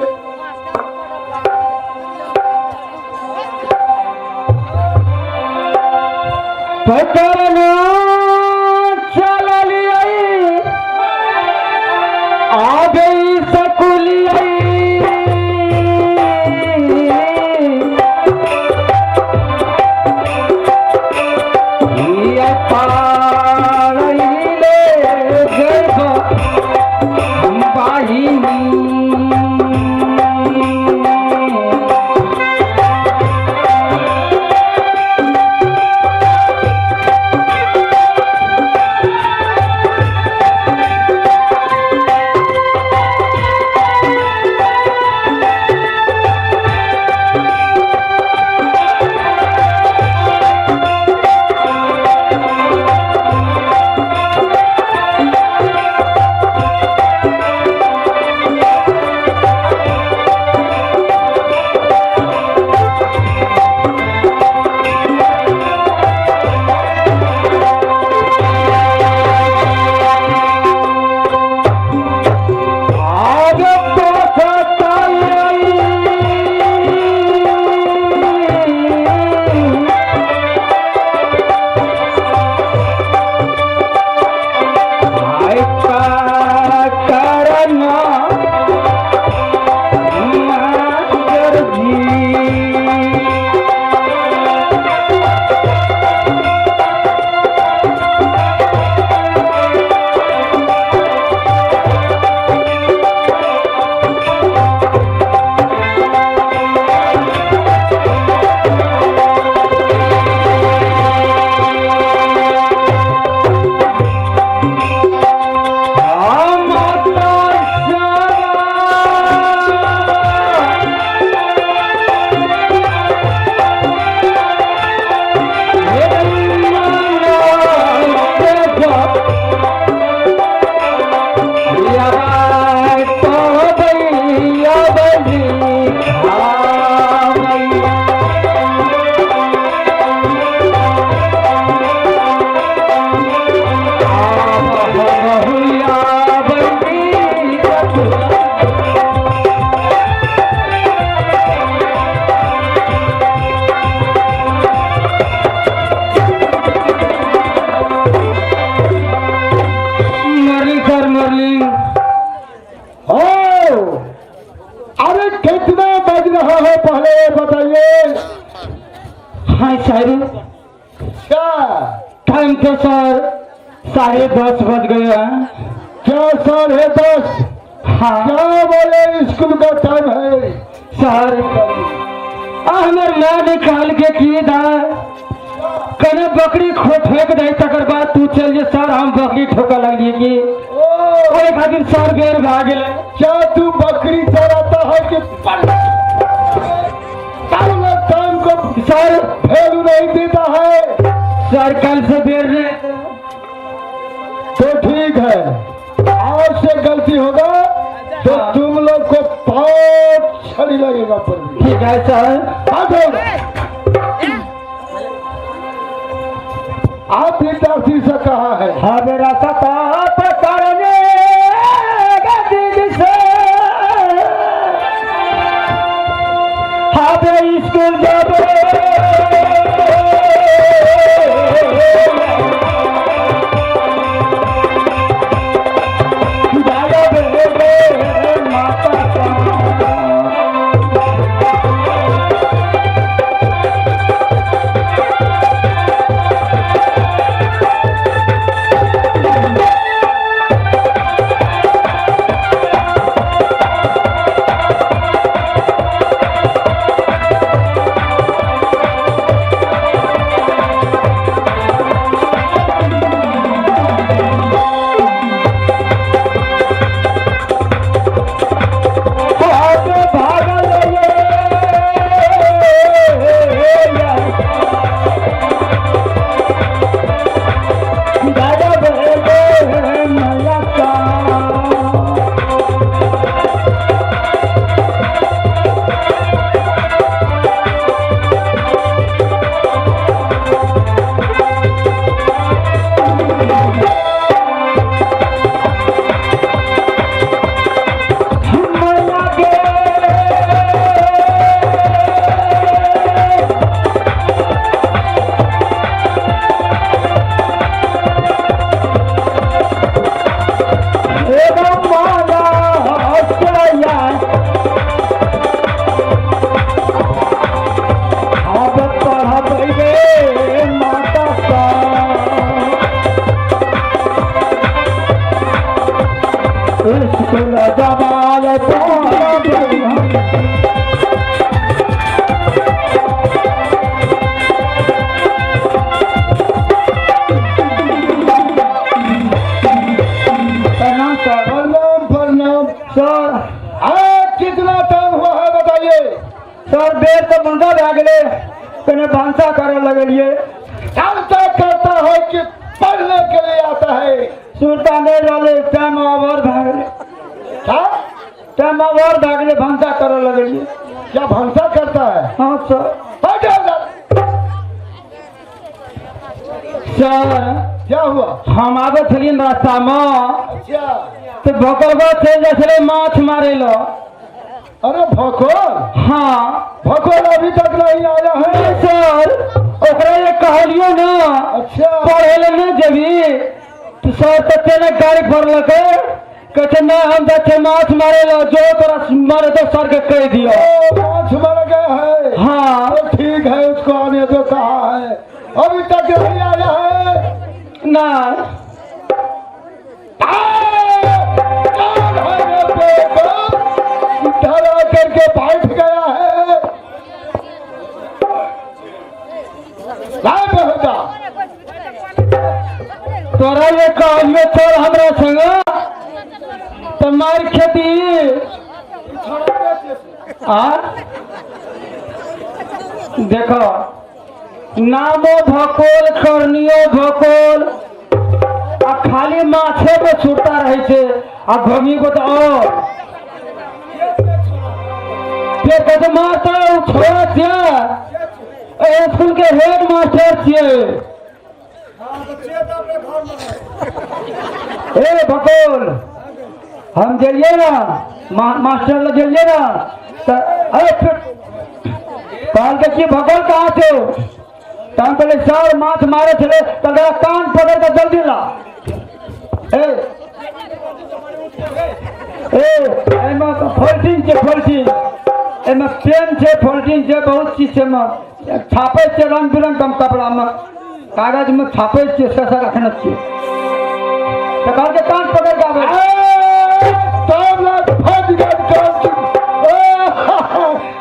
पकड़ना चल आ गई सकुलिया, अरे कितना बज रहा है पहले बताइए। हाँ सर, क्या टाइम तो सर 10:30 बज गए हैं। क्या 10:30? हाँ क्या बोले स्कूल का टाइम है? सर, हमारे माँ निकाल के किए दा कने बकरी खो फेंक दे, तकर बाद तू चल जे सर हम बकरी ठोका लग कि ओए खातिर सर बेर भाग गेले। क्या तू बकरी चराता है कि टाइम को सर वैल्यू नहीं देता है? सर कल से बेर ने तो ठीक है, आज से गलती होगा तो तुम लोग को 5 छड़ी लगेगा पर। ठीक है सर। आप विद्यार्थी से कहा है हाँ मेरा सताप करने गदिल से हाँ स्कूल जाबे कितना टाइम हुआ है बताइए। सर देर तो मुंडा भागले कने भांसा करे लगलिए। भांसा करता है कि पढ़ने के लिए आता है? सुल्ताने वाले टाइम ओवर भागले। क्या टाइम ओवर भागले भांसा करे लगलिए। क्या भांसा करता है? हाँ सर। सर क्या हुआ? हम आगे थलिए रास्ता में अच्छा, तो भोकरवा से जैसे माछ मारे लो। अरे भकोल? हाँ भकोल अभी तक नहीं आया है सर। ओकरा ये कहलियो ना अच्छा पढ़े ले न जबी तो सर तते ने गाड़ी भर लगे कहते ना हम बच्चे माछ मारे लो, जो तोरा मारे तो सर के कह दियो। माछ मर गया है? हाँ तो ठीक है, उसको आने तो कहा है, अभी तक नहीं आया है ना। धरा करके बैठ गया है। बेटा तोरा ये कहलियो चल हमरा संग तो मार खेती देखो नामो भकोल करनियो भकोल आ खाली माछे पे छूटता रहे छे आ घमी को तो और जे बदमाश है उ छोड़ा छियै स्कूल के हेड मास्टर छियै ए भकोल हम गेलिए ना मास्टर लग गेलिए ना कहल के कि भकोल कहाँ छो तो हम कहले सर माछ मारे थे तो कान पकड़ के जल्दी ला एमे फोल्डिंग छै फोल्डिंग एमे पेन छै फोल्डिंग छै बहुत चीज छै एमे छापे छै रंग बिरंग हम कपड़ा में कागज में छापे छियै से रखने छियै तो कहल के कान पकड़ के आवे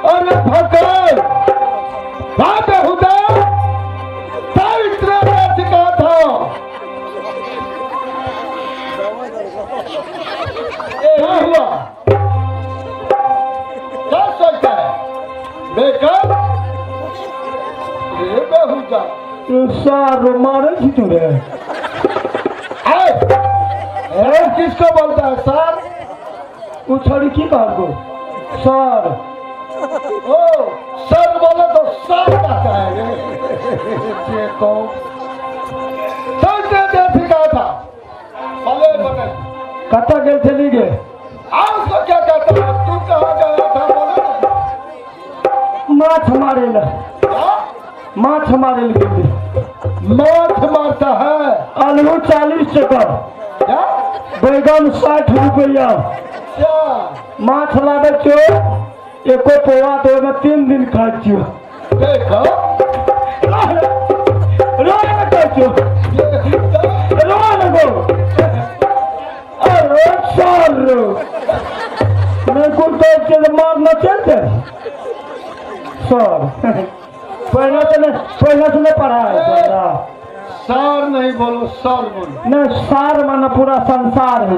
अरे भगवान बात हुदा इतना का था क्या हुआ क्या सोचता है बेकार ये बेहुदा सार मारे जी तू रे किसको बोलता है सर वो छोड़ी की कहा को सर ओ सर बोले तो सर कहता है ये तो दे सिखा था बोले बने कता गए चली गए आप उसको क्या कहता है तू कहाँ गया था बोले माछ मारे ना माछ मारे माछ मारता है आलू 40 टका क्या बैगन 60 रुपया क्या माछ लाबे छो एको पोवा तो में 3 दिन खाइ छियो देखो रोना छो रोना गो अरे सर मैं को तो मारना चाहते सर पहले से नहीं पढ़ा है सार नहीं बोलो सर बोलो नहीं सार माना पूरा संसार है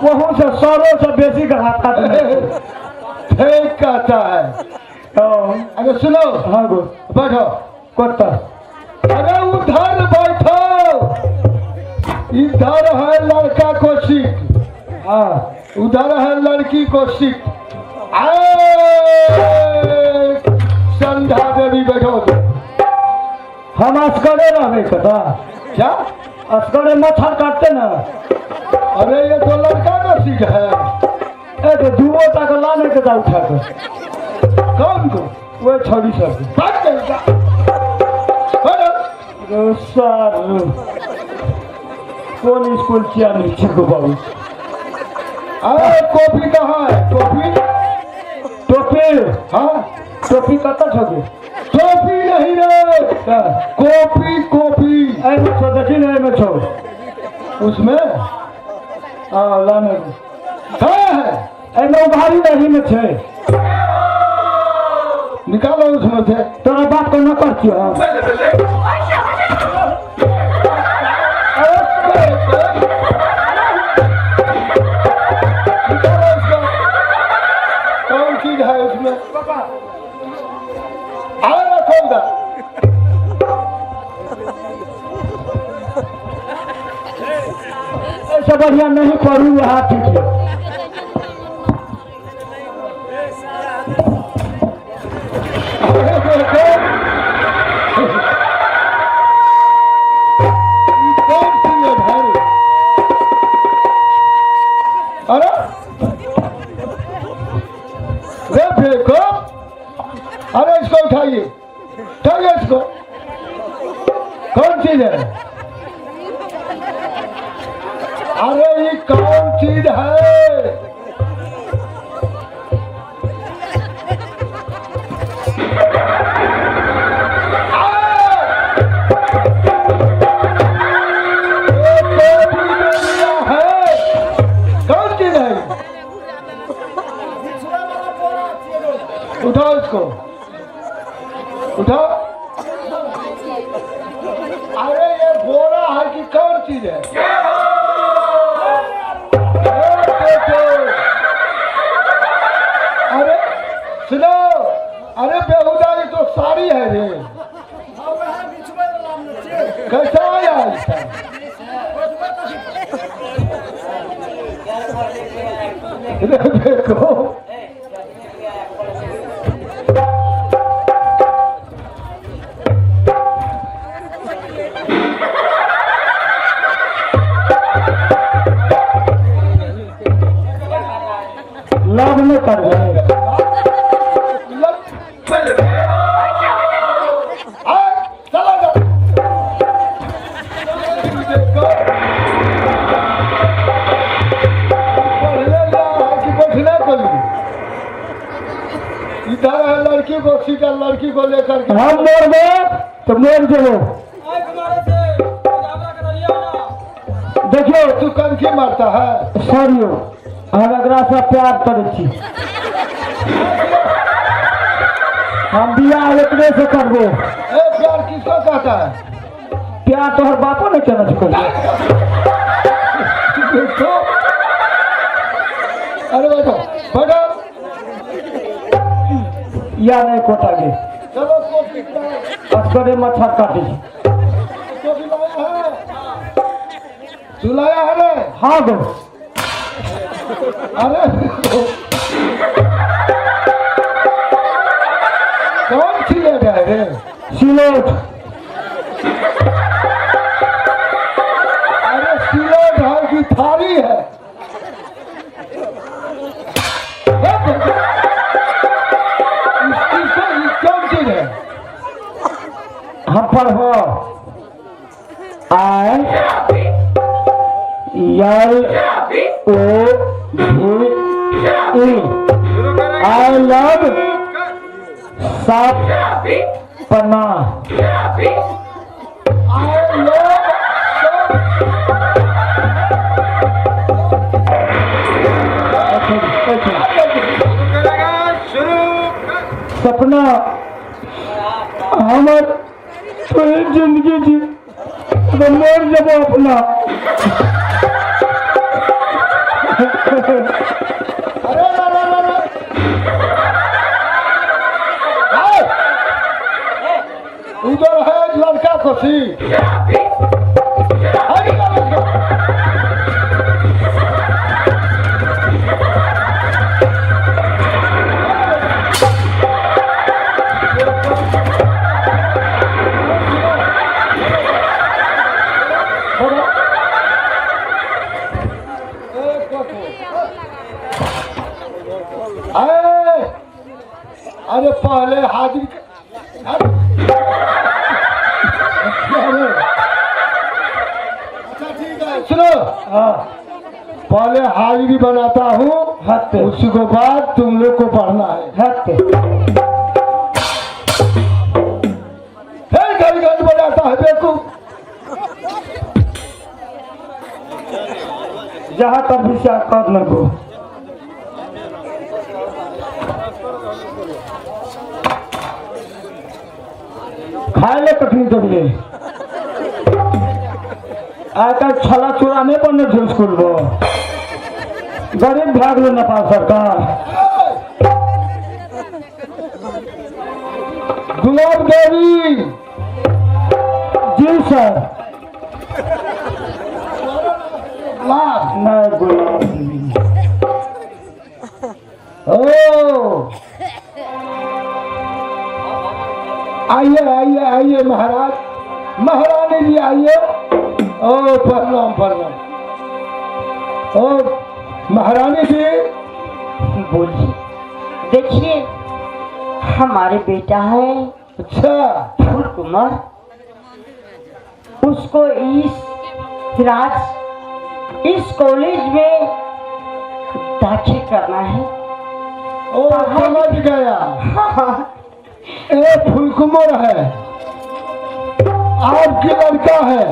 वहाँ से सरों से बेसी घाटा ठीक कहता है अगर सुनो हाँ गो बैठो कोता अरे उधर बैठो इधर है लड़का को सीट हाँ उधर है लड़की को सीट संध्या देवी बैठो हम अस्करे रहे कदा क्या अस्करे मच्छर काटते ना अरे ये तो लड़का का सीट है तो दुओ तक लाने के जा उठा के कौन को वो छोड़ी सब बात करेगा सर कौन स्कूल किया नीचे को बाबू अरे कॉपी कहाँ है कॉपी टोपी हाँ टोपी कता छोड़े टोपी नहीं रे कॉपी कॉपी ऐसे छो देखी नहीं में छो उसमें हाँ लाने कहाँ है ऐसे उभारी नहीं में छे निकालो उसमें से तेरा बात को न करती हो कौन चीज है उसमें ऐसा बढ़िया नहीं पढ़ू यहाँ ठीक है अरे देखो अरे इसको उठाइए उठाइए इसको कौन चीज है अरे ये कौन चीज है कौन चीज है उठाओ इसको उठाओ अरे ये बोरा है कि कौन चीज है अरे सुनो अरे बेहुदा ये तो साड़ी है रे कैसा आया देखो इधर है लड़की को सीधा लड़की को लेकर के हम मोर दे तो मोर देवो। देखियो तू कनखी मारता है। सरियो हम एकरा से प्यार करे छी, हम बियाह एकरे से करबो। ए प्यार किसको कहता है? प्यार तोहर बापो ने केना छको। देखो अरे बैठो बैठो या नहीं कोटा के चलो कोठी लाया अस्करे मच्छर काटे छी। कोठी लाया है। तू लाया है रे? हाँ गो अरे कौन सी ले गए रे? सिलोट। अरे सिलोट है कि थारी है? इसकी कौन चीज है? हम पढ़ो आई यल ओ भी आई लव सब पन्ना। आई लव सपना हमर पूरी जिंदगी जी तो मर जब अपना। अरे ला ला ला ला उधर है एक लड़का को सी अरे पहले हाजिर अच्छा ठीक है सुनो। पहले हाजिरी बनाता हूँ उसी के बाद तुम लोग को पढ़ना है। फिर घड़ी घड़ी बनाता है बेवकूफ। जहाँ तक भी से कर न गो खाए ले कखनी दबिए आजकल छला चूड़ा नहीं बनने जो स्कूल वो गरीब भाग लो नेपाल सरकार। गुलाब देवी जी सर गुलाब नहीं गुलाब देवी। ओ आइए आइए आइए महाराज महारानी जी आइए। ओ प्रणाम प्रणाम। ओ महारानी जी बोलिए। देखिए हमारे बेटा है अच्छा फूल कुमार, उसको इस कॉलेज में दाखिल करना है। ओ समझ गया। हाँ, ए फुलकुमर है आपकी लड़का है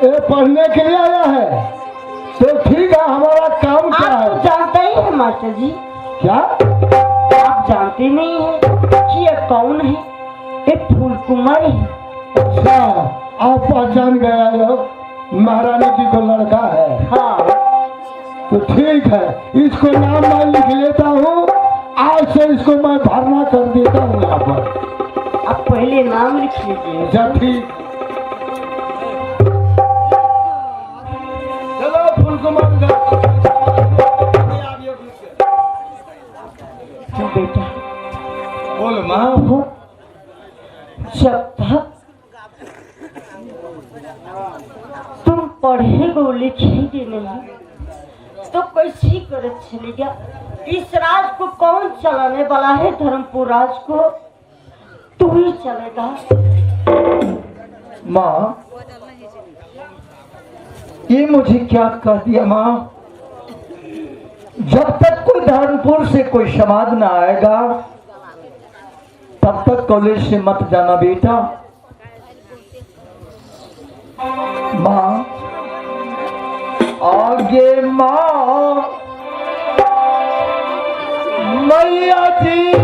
ये पढ़ने के लिए आया है तो ठीक है। हमारा काम क्या आप तो है? जानते ही है मास्टर जी। क्या आप जानते नहीं है कि ये कौन है? ये फूल कुमार है। अच्छा आप पहचान गया हो महारानी जी को लड़का है। हाँ तो ठीक है इसको नाम मैं लिख लेता हूँ। आज से इसको मैं भरना कर देता हूँ यहाँ पर। आप पहले नाम लिख लीजिए। अच्छा ठीक। चलो फुलकुमार बेटा बोल माँ। हो जब तक तुम पढ़ेगो लिखेगे नहीं तो कैसे कर चलेगा? इस राज को कौन चलाने वाला है? धर्मपुर राज को तू ही चलेगा। माँ ये मुझे क्या कह दिया माँ? जब तक कोई धर्मपुर से कोई समाज ना आएगा तब तक कॉलेज से मत जाना बेटा। माँ आगे माँ मैया जी